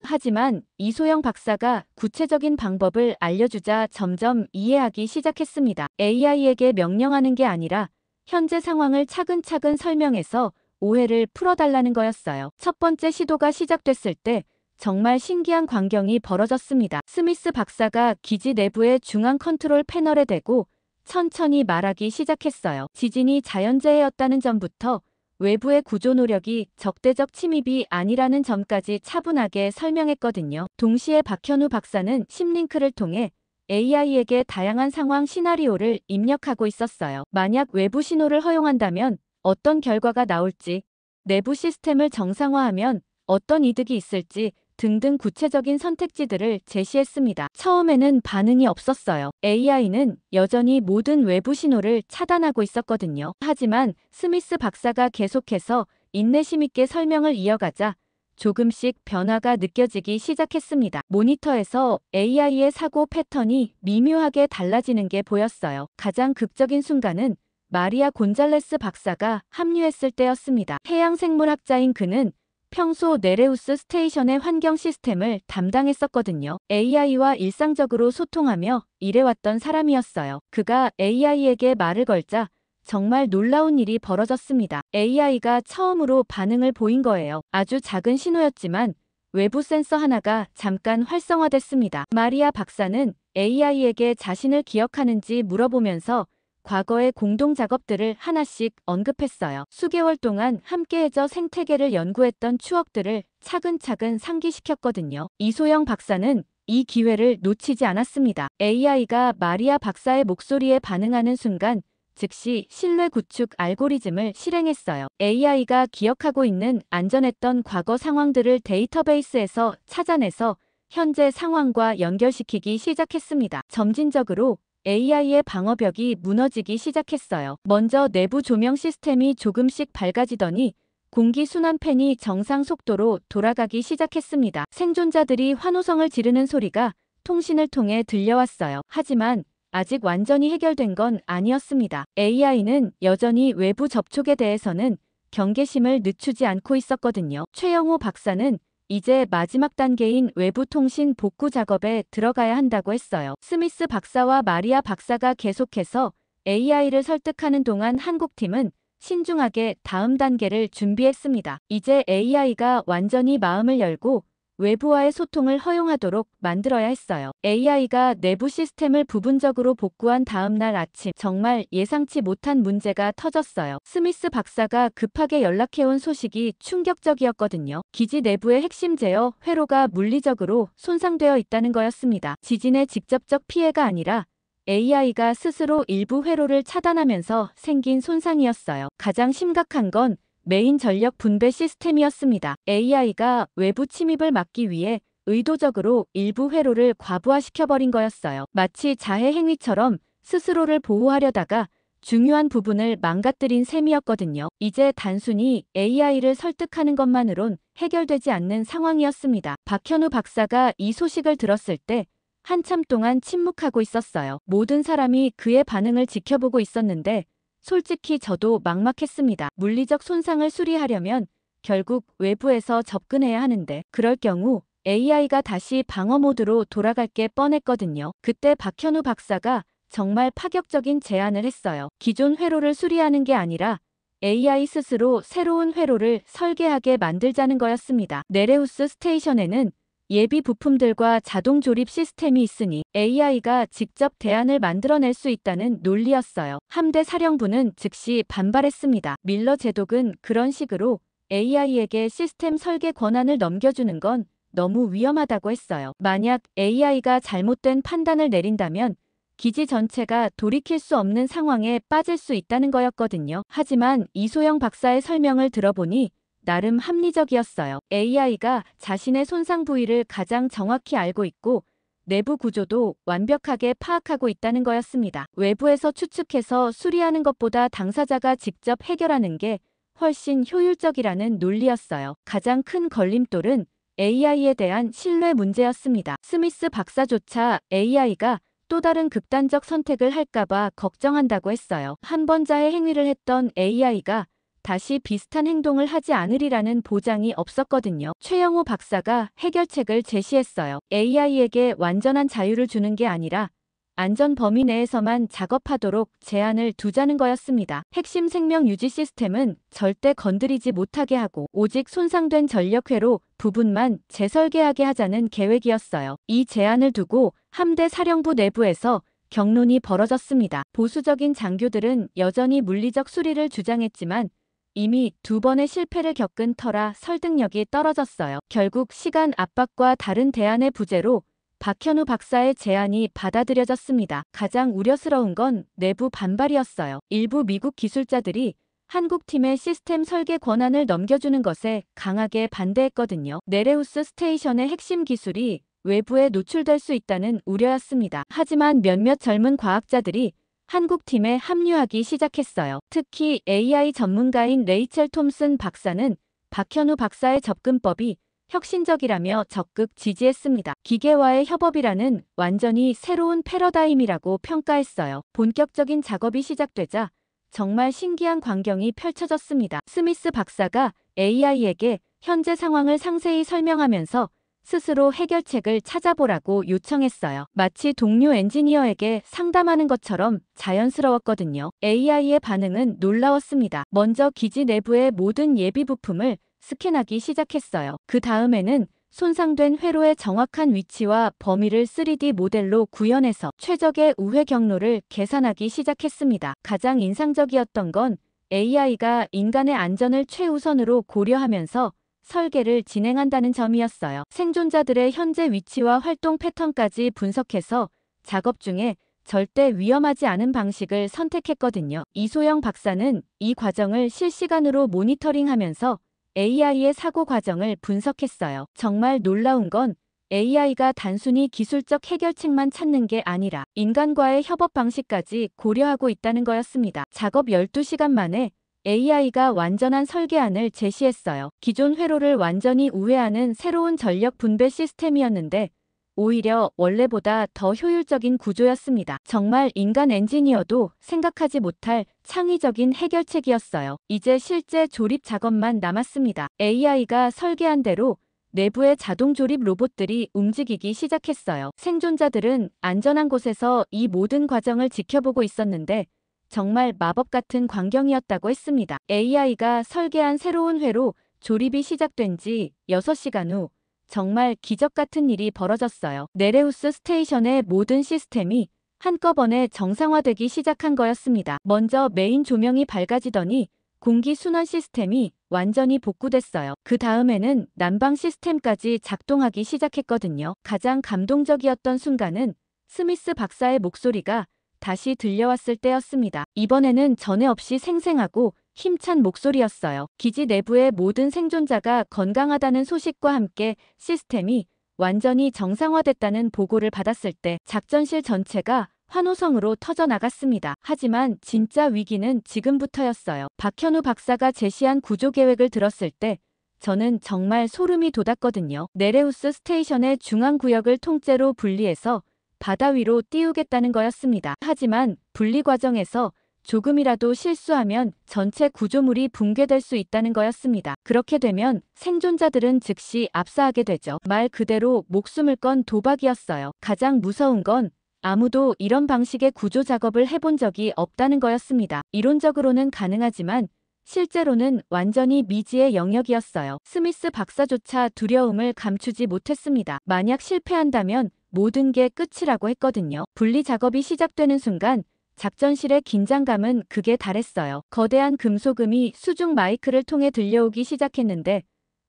하지만 이소영 박사가 구체적인 방법을 알려주자 점점 이해하기 시작했습니다. AI에게 명령하는 게 아니라 현재 상황을 차근차근 설명해서 오해를 풀어달라는 거였어요. 첫 번째 시도가 시작됐을 때 정말 신기한 광경이 벌어졌습니다. 스미스 박사가 기지 내부의 중앙 컨트롤 패널에 대고 천천히 말하기 시작했어요. 지진이 자연재해였다는 점부터 외부의 구조 노력이 적대적 침입이 아니라는 점까지 차분하게 설명했거든요. 동시에 박현우 박사는 심링크를 통해 AI에게 다양한 상황 시나리오를 입력하고 있었어요. 만약 외부 신호를 허용한다면 어떤 결과가 나올지, 내부 시스템을 정상화하면 어떤 이득이 있을지 등등 구체적인 선택지들을 제시했습니다. 처음에는 반응이 없었어요. AI는 여전히 모든 외부 신호를 차단하고 있었거든요. 하지만 스미스 박사가 계속해서 인내심 있게 설명을 이어가자 조금씩 변화가 느껴지기 시작했습니다. 모니터에서 AI의 사고 패턴이 미묘하게 달라지는 게 보였어요. 가장 극적인 순간은 마리아 곤잘레스 박사가 합류했을 때였습니다. 해양생물학자인 그는 평소 네레우스 스테이션의 환경 시스템을 담당했었거든요. AI와 일상적으로 소통하며 일해왔던 사람이었어요. 그가 AI에게 말을 걸자 정말 놀라운 일이 벌어졌습니다. AI가 처음으로 반응을 보인 거예요. 아주 작은 신호였지만 외부 센서 하나가 잠깐 활성화됐습니다. 마리아 박사는 AI에게 자신을 기억하는지 물어보면서 과거의 공동 작업들을 하나씩 언급했어요. 수개월 동안 함께 해저 생태계를 연구했던 추억들을 차근차근 상기시켰거든요. 이소영 박사는 이 기회를 놓치지 않았습니다. AI가 마리아 박사의 목소리에 반응하는 순간 즉시 신뢰 구축 알고리즘을 실행했어요. AI가 기억하고 있는 안전했던 과거 상황들을 데이터베이스에서 찾아내서 현재 상황과 연결시키기 시작했습니다. 점진적으로 AI의 방어벽이 무너지기 시작했어요. 먼저 내부 조명 시스템이 조금씩 밝아지더니 공기 순환 팬이 정상 속도로 돌아가기 시작했습니다. 생존자들이 환호성을 지르는 소리가 통신을 통해 들려왔어요. 하지만 아직 완전히 해결된 건 아니었습니다. AI는 여전히 외부 접촉에 대해서는 경계심을 늦추지 않고 있었거든요. 최영호 박사는 이제 마지막 단계인 외부 통신 복구 작업에 들어가야 한다고 했어요. 스미스 박사와 마리아 박사가 계속해서 AI를 설득하는 동안 한국팀은 신중하게 다음 단계를 준비했습니다. 이제 AI가 완전히 마음을 열고 외부와의 소통을 허용하도록 만들어야 했어요. AI가 내부 시스템을 부분적으로 복구한 다음 날 아침 정말 예상치 못한 문제가 터졌어요. 스미스 박사가 급하게 연락해온 소식이 충격적이었거든요. 기지 내부의 핵심 제어 회로가 물리적으로 손상되어 있다는 거였습니다. 지진의 직접적 피해가 아니라 AI가 스스로 일부 회로를 차단하면서 생긴 손상이었어요. 가장 심각한 건 메인 전력 분배 시스템이었습니다. AI가 외부 침입을 막기 위해 의도적으로 일부 회로를 과부하시켜버린 거였어요. 마치 자해 행위처럼 스스로를 보호하려다가 중요한 부분을 망가뜨린 셈이었거든요. 이제 단순히 AI를 설득하는 것만으론 해결되지 않는 상황이었습니다. 박현우 박사가 이 소식을 들었을 때 한참 동안 침묵하고 있었어요. 모든 사람이 그의 반응을 지켜보고 있었는데 솔직히 저도 막막했습니다. 물리적 손상을 수리하려면 결국 외부에서 접근해야 하는데 그럴 경우 AI가 다시 방어 모드로 돌아갈 게 뻔했거든요. 그때 박현우 박사가 정말 파격적인 제안을 했어요. 기존 회로를 수리하는 게 아니라 AI 스스로 새로운 회로를 설계하게 만들자는 거였습니다. 네레우스 스테이션에는 예비 부품들과 자동 조립 시스템이 있으니 AI가 직접 대안을 만들어낼 수 있다는 논리였어요. 함대 사령부는 즉시 반발했습니다. 밀러 제독은 그런 식으로 AI에게 시스템 설계 권한을 넘겨주는 건 너무 위험하다고 했어요. 만약 AI가 잘못된 판단을 내린다면 기지 전체가 돌이킬 수 없는 상황에 빠질 수 있다는 거였거든요. 하지만 이소영 박사의 설명을 들어보니 나름 합리적이었어요. AI가 자신의 손상 부위를 가장 정확히 알고 있고 내부 구조도 완벽하게 파악하고 있다는 거였습니다. 외부에서 추측해서 수리하는 것보다 당사자가 직접 해결하는 게 훨씬 효율적이라는 논리였어요. 가장 큰 걸림돌은 AI에 대한 신뢰 문제였습니다. 스미스 박사조차 AI가 또 다른 극단적 선택을 할까봐 걱정한다고 했어요. 한 번자의 행위를 했던 AI가 다시 비슷한 행동을 하지 않으리라는 보장이 없었거든요. 최영호 박사가 해결책을 제시했어요. AI에게 완전한 자유를 주는 게 아니라 안전 범위 내에서만 작업하도록 제한을 두자는 거였습니다. 핵심 생명 유지 시스템은 절대 건드리지 못하게 하고 오직 손상된 전력회로 부분만 재설계하게 하자는 계획이었어요. 이 제한을 두고 함대 사령부 내부에서 격론이 벌어졌습니다. 보수적인 장교들은 여전히 물리적 수리를 주장했지만 이미 2번의 실패를 겪은 터라 설득력이 떨어졌어요. 결국 시간 압박과 다른 대안의 부재로 박현우 박사의 제안이 받아들여졌습니다. 가장 우려스러운 건 내부 반발이었어요. 일부 미국 기술자들이 한국팀의 시스템 설계 권한을 넘겨주는 것에 강하게 반대했거든요. 네레우스 스테이션의 핵심 기술이 외부에 노출될 수 있다는 우려였습니다. 하지만 몇몇 젊은 과학자들이 한국팀에 합류하기 시작했어요. 특히 AI 전문가인 레이첼 톰슨 박사는 박현우 박사의 접근법이 혁신적이라며 적극 지지했습니다. 기계와의 협업이라는 완전히 새로운 패러다임이라고 평가했어요. 본격적인 작업이 시작되자 정말 신기한 광경이 펼쳐졌습니다. 스미스 박사가 AI에게 현재 상황을 상세히 설명하면서 스스로 해결책을 찾아보라고 요청했어요. 마치 동료 엔지니어에게 상담하는 것처럼 자연스러웠거든요. AI의 반응은 놀라웠습니다. 먼저 기지 내부의 모든 예비 부품을 스캔하기 시작했어요. 그 다음에는 손상된 회로의 정확한 위치와 범위를 3D 모델로 구현해서 최적의 우회 경로를 계산하기 시작했습니다. 가장 인상적이었던 건 AI가 인간의 안전을 최우선으로 고려하면서 설계를 진행한다는 점이었어요. 생존자들의 현재 위치와 활동 패턴까지 분석해서 작업 중에 절대 위험하지 않은 방식을 선택했거든요. 이소영 박사는 이 과정을 실시간으로 모니터링하면서 AI의 사고 과정을 분석했어요. 정말 놀라운 건 AI가 단순히 기술적 해결책만 찾는 게 아니라 인간과의 협업 방식까지 고려하고 있다는 거였습니다. 작업 12시간 만에 AI가 완전한 설계안을 제시했어요. 기존 회로를 완전히 우회하는 새로운 전력 분배 시스템이었는데 오히려 원래보다 더 효율적인 구조였습니다. 정말 인간 엔지니어도 생각하지 못할 창의적인 해결책이었어요. 이제 실제 조립 작업만 남았습니다. AI가 설계한 대로 내부의 자동 조립 로봇들이 움직이기 시작했어요. 생존자들은 안전한 곳에서 이 모든 과정을 지켜보고 있었는데 정말 마법 같은 광경이었다고 했습니다. AI가 설계한 새로운 회로 조립이 시작된 지 6시간 후 정말 기적 같은 일이 벌어졌어요. 네레우스 스테이션의 모든 시스템이 한꺼번에 정상화되기 시작한 거였습니다. 먼저 메인 조명이 밝아지더니 공기 순환 시스템이 완전히 복구됐어요. 그 다음에는 난방 시스템까지 작동하기 시작했거든요. 가장 감동적이었던 순간은 스미스 박사의 목소리가 다시 들려왔을 때였습니다. 이번에는 전에 없이 생생하고 힘찬 목소리였어요. 기지 내부의 모든 생존자가 건강하다는 소식과 함께 시스템이 완전히 정상화됐다는 보고를 받았을 때 작전실 전체가 환호성으로 터져나갔습니다. 하지만 진짜 위기는 지금부터였어요. 박현우 박사가 제시한 구조 계획을 들었을 때 저는 정말 소름이 돋았거든요. 네레우스 스테이션의 중앙구역을 통째로 분리해서 바다 위로 띄우겠다는 거였습니다. 하지만 분리 과정에서 조금이라도 실수하면 전체 구조물이 붕괴될 수 있다는 거였습니다. 그렇게 되면 생존자들은 즉시 압사하게 되죠. 말 그대로 목숨을 건 도박이었어요. 가장 무서운 건 아무도 이런 방식의 구조 작업을 해본 적이 없다는 거였습니다. 이론적으로는 가능하지만 실제로는 완전히 미지의 영역이었어요. 스미스 박사조차 두려움을 감추지 못했습니다. 만약 실패한다면 모든 게 끝이라고 했거든요. 분리 작업이 시작되는 순간 작전실의 긴장감은 극에 달했어요. 거대한 금속음이 수중 마이크를 통해 들려오기 시작했는데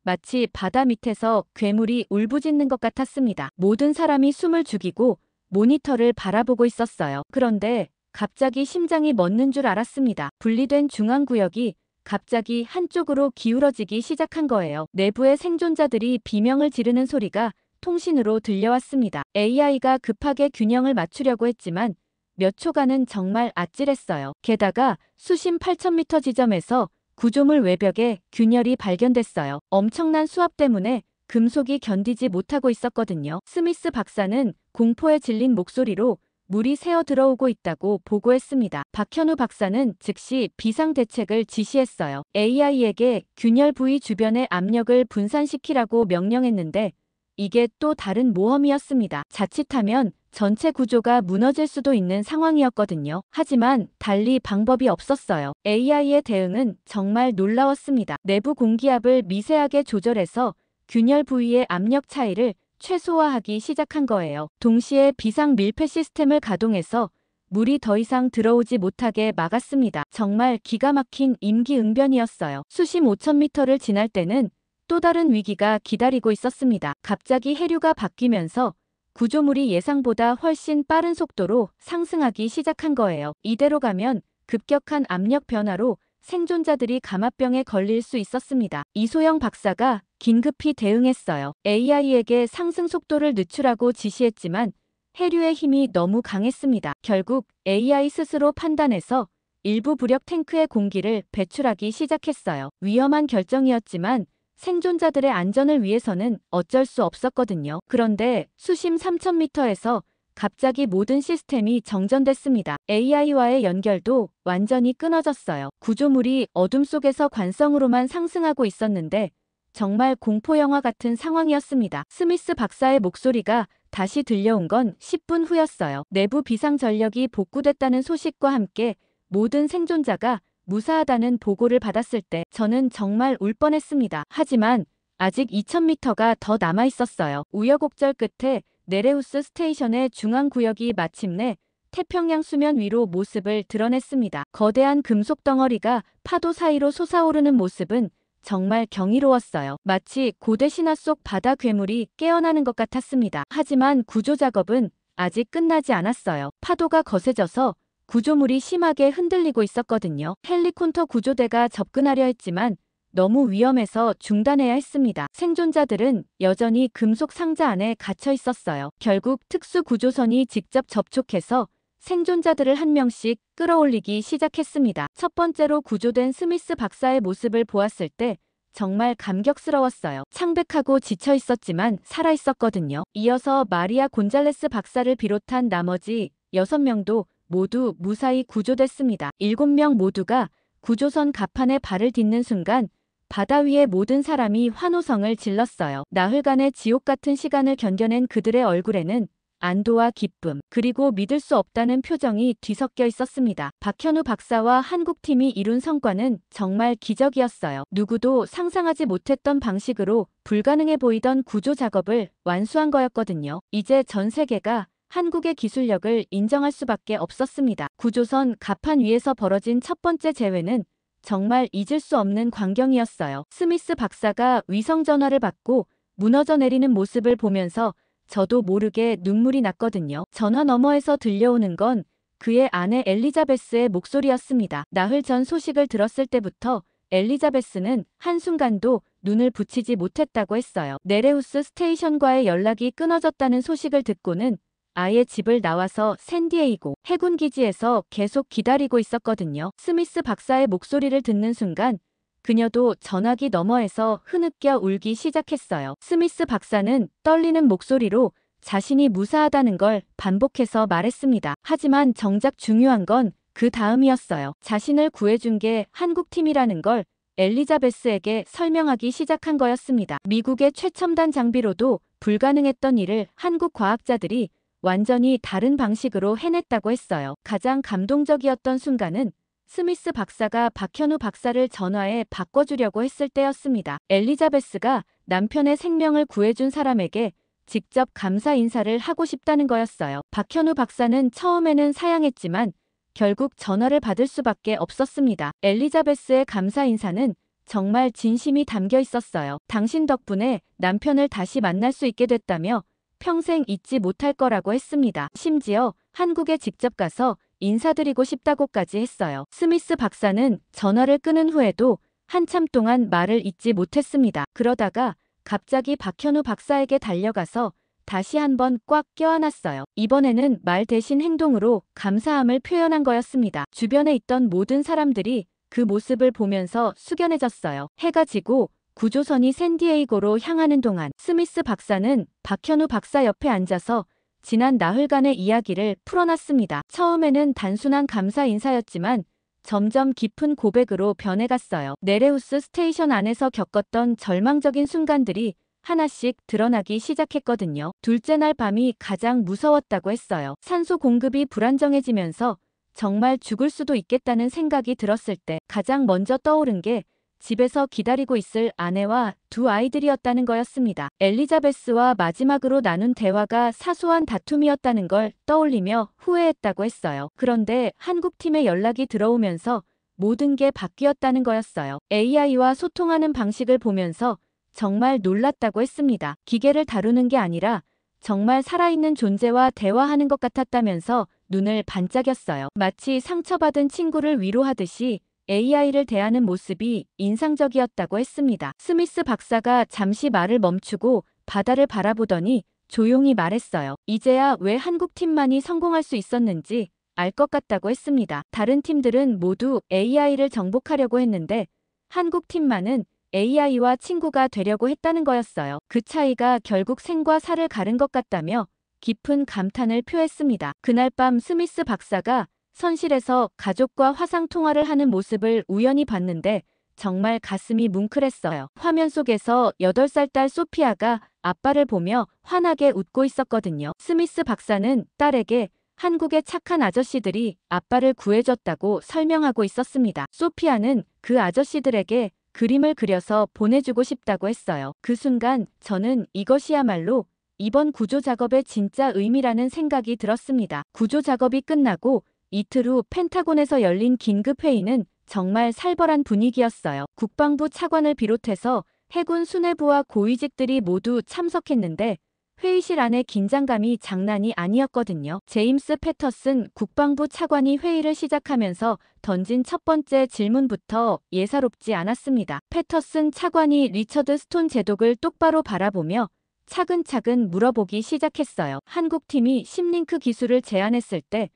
마치 바다 밑에서 괴물이 울부짖는 것 같았습니다. 모든 사람이 숨을 죽이고 모니터를 바라보고 있었어요. 그런데 갑자기 심장이 멎는 줄 알았습니다. 분리된 중앙구역이 갑자기 한쪽으로 기울어지기 시작한 거예요. 내부의 생존자들이 비명을 지르는 소리가 통신으로 들려왔습니다. AI가 급하게 균형을 맞추려고 했지만 몇 초간은 정말 아찔했어요. 게다가 수심 8,000m 지점에서 구조물 외벽에 균열이 발견됐어요. 엄청난 수압 때문에 금속이 견디지 못하고 있었거든요. 스미스 박사는 공포에 질린 목소리로 물이 새어 들어오고 있다고 보고했습니다. 박현우 박사는 즉시 비상대책을 지시했어요. AI에게 균열 부위 주변의 압력을 분산시키라고 명령했는데 이게 또 다른 모험이었습니다. 자칫하면 전체 구조가 무너질 수도 있는 상황이었거든요. 하지만 달리 방법이 없었어요. AI의 대응은 정말 놀라웠습니다. 내부 공기압을 미세하게 조절해서 균열 부위의 압력 차이를 최소화하기 시작한 거예요. 동시에 비상 밀폐 시스템을 가동해서 물이 더 이상 들어오지 못하게 막았습니다. 정말 기가 막힌 임기응변이었어요. 수심 5,000m를 지날 때는 또 다른 위기가 기다리고 있었습니다. 갑자기 해류가 바뀌면서 구조물이 예상보다 훨씬 빠른 속도로 상승하기 시작한 거예요. 이대로 가면 급격한 압력 변화로 생존자들이 감압병에 걸릴 수 있었습니다. 이소영 박사가 긴급히 대응했어요. AI에게 상승 속도를 늦추라고 지시했지만 해류의 힘이 너무 강했습니다. 결국 AI 스스로 판단해서 일부 부력 탱크의 공기를 배출하기 시작했어요. 위험한 결정이었지만 생존자들의 안전을 위해서는 어쩔 수 없었거든요. 그런데 수심 3,000m에서 갑자기 모든 시스템이 정전됐습니다. AI와의 연결도 완전히 끊어졌어요. 구조물이 어둠 속에서 관성으로만 상승하고 있었는데 정말 공포영화 같은 상황이었습니다. 스미스 박사의 목소리가 다시 들려온 건 10분 후였어요. 내부 비상 전력이 복구됐다는 소식과 함께 모든 생존자가 무사하다는 보고를 받았을 때 저는 정말 울 뻔했습니다. 하지만 아직 2,000m가 더 남아 있었어요. 우여곡절 끝에 네레우스 스테이션의 중앙 구역이 마침내 태평양 수면 위로 모습을 드러냈습니다. 거대한 금속 덩어리가 파도 사이로 솟아오르는 모습은 정말 경이로웠어요. 마치 고대 신화 속 바다 괴물이 깨어나는 것 같았습니다. 하지만 구조 작업은 아직 끝나지 않았어요. 파도가 거세져서 구조물이 심하게 흔들리고 있었거든요. 헬리콥터 구조대가 접근하려 했지만 너무 위험해서 중단해야 했습니다. 생존자들은 여전히 금속 상자 안에 갇혀 있었어요. 결국 특수 구조선이 직접 접촉해서 생존자들을 한 명씩 끌어올리기 시작했습니다. 첫 번째로 구조된 스미스 박사의 모습을 보았을 때 정말 감격스러웠어요. 창백하고 지쳐 있었지만 살아 있었거든요. 이어서 마리아 곤잘레스 박사를 비롯한 나머지 6명도 모두 무사히 구조됐습니다. 7명 모두가 구조선 갑판에 발을 딛는 순간 바다 위의 모든 사람이 환호성을 질렀어요. 나흘간의 지옥 같은 시간을 견뎌낸 그들의 얼굴에는 안도와 기쁨, 그리고 믿을 수 없다는 표정이 뒤섞여 있었습니다. 박현우 박사와 한국팀이 이룬 성과는 정말 기적이었어요. 누구도 상상하지 못했던 방식으로 불가능해 보이던 구조 작업을 완수한 거였거든요. 이제 전 세계가 한국의 기술력을 인정할 수밖에 없었습니다. 구조선 갑판 위에서 벌어진 첫 번째 재회는 정말 잊을 수 없는 광경이었어요. 스미스 박사가 위성 전화를 받고 무너져 내리는 모습을 보면서 저도 모르게 눈물이 났거든요. 전화 너머에서 들려오는 건 그의 아내 엘리자베스의 목소리였습니다. 나흘 전 소식을 들었을 때부터 엘리자베스는 한순간도 눈을 붙이지 못했다고 했어요. 네레우스 스테이션과의 연락이 끊어졌다는 소식을 듣고는 아예 집을 나와서 샌디에이고 해군 기지에서 계속 기다리고 있었거든요. 스미스 박사의 목소리를 듣는 순간 그녀도 전화기 너머에서 흐느껴 울기 시작했어요. 스미스 박사는 떨리는 목소리로 자신이 무사하다는 걸 반복해서 말했습니다. 하지만 정작 중요한 건 그 다음이었어요. 자신을 구해준 게 한국팀이라는 걸 엘리자베스에게 설명하기 시작한 거였습니다. 미국의 최첨단 장비로도 불가능했던 일을 한국 과학자들이 완전히 다른 방식으로 해냈다고 했어요. 가장 감동적이었던 순간은 스미스 박사가 박현우 박사를 전화해 바꿔주려고 했을 때였습니다. 엘리자베스가 남편의 생명을 구해준 사람에게 직접 감사 인사를 하고 싶다는 거였어요. 박현우 박사는 처음에는 사양했지만 결국 전화를 받을 수밖에 없었습니다. 엘리자베스의 감사 인사는 정말 진심이 담겨 있었어요. 당신 덕분에 남편을 다시 만날 수 있게 됐다며 평생 잊지 못할 거라고 했습니다. 심지어 한국에 직접 가서 인사드리고 싶다고까지 했어요. 스미스 박사는 전화를 끊은 후에도 한참 동안 말을 잇지 못했습니다. 그러다가 갑자기 박현우 박사에게 달려가서 다시 한번 꽉 껴안았어요. 이번에는 말 대신 행동으로 감사함을 표현한 거였습니다. 주변에 있던 모든 사람들이 그 모습을 보면서 숙연해졌어요. 해가 지고 구조선이 샌디에이고로 향하는 동안 스미스 박사는 박현우 박사 옆에 앉아서 지난 나흘간의 이야기를 풀어놨습니다. 처음에는 단순한 감사 인사였지만 점점 깊은 고백으로 변해갔어요. 네레우스 스테이션 안에서 겪었던 절망적인 순간들이 하나씩 드러나기 시작했거든요. 둘째 날 밤이 가장 무서웠다고 했어요. 산소 공급이 불안정해지면서 정말 죽을 수도 있겠다는 생각이 들었을 때 가장 먼저 떠오른 게 집에서 기다리고 있을 아내와 두 아이들이었다는 거였습니다. 엘리자베스와 마지막으로 나눈 대화가 사소한 다툼이었다는 걸 떠올리며 후회했다고 했어요. 그런데 한국팀에 연락이 들어오면서 모든 게 바뀌었다는 거였어요. AI와 소통하는 방식을 보면서 정말 놀랐다고 했습니다. 기계를 다루는 게 아니라 정말 살아있는 존재와 대화하는 것 같았다면서 눈을 반짝였어요. 마치 상처받은 친구를 위로하듯이 AI를 대하는 모습이 인상적이었다고 했습니다. 스미스 박사가 잠시 말을 멈추고 바다를 바라보더니 조용히 말했어요. 이제야 왜 한국팀만이 성공할 수 있었는지 알 것 같다고 했습니다. 다른 팀들은 모두 AI를 정복하려고 했는데 한국팀만은 AI와 친구가 되려고 했다는 거였어요. 그 차이가 결국 생과 사를 가른 것 같다며 깊은 감탄을 표했습니다. 그날 밤 스미스 박사가 선실에서 가족과 화상통화를 하는 모습을 우연히 봤는데 정말 가슴이 뭉클했어요. 화면 속에서 8살 딸 소피아가 아빠를 보며 환하게 웃고 있었거든요. 스미스 박사는 딸에게 한국의 착한 아저씨들이 아빠를 구해줬다고 설명하고 있었습니다. 소피아는 그 아저씨들에게 그림을 그려서 보내주고 싶다고 했어요. 그 순간 저는 이것이야말로 이번 구조 작업의 진짜 의미라는 생각이 들었습니다. 구조 작업이 끝나고 이틀 후 펜타곤에서 열린 긴급회의는 정말 살벌한 분위기였어요. 국방부 차관을 비롯해서 해군 수뇌부와 고위직들이 모두 참석했는데 회의실 안의 긴장감이 장난이 아니었거든요. 제임스 패터슨 국방부 차관이 회의를 시작하면서 던진 첫 번째 질문부터 예사롭지 않았습니다. 패터슨 차관이 리처드 스톤 제독을 똑바로 바라보며 차근차근 물어보기 시작했어요. 한국팀이 심링크 기술을 제안했을 때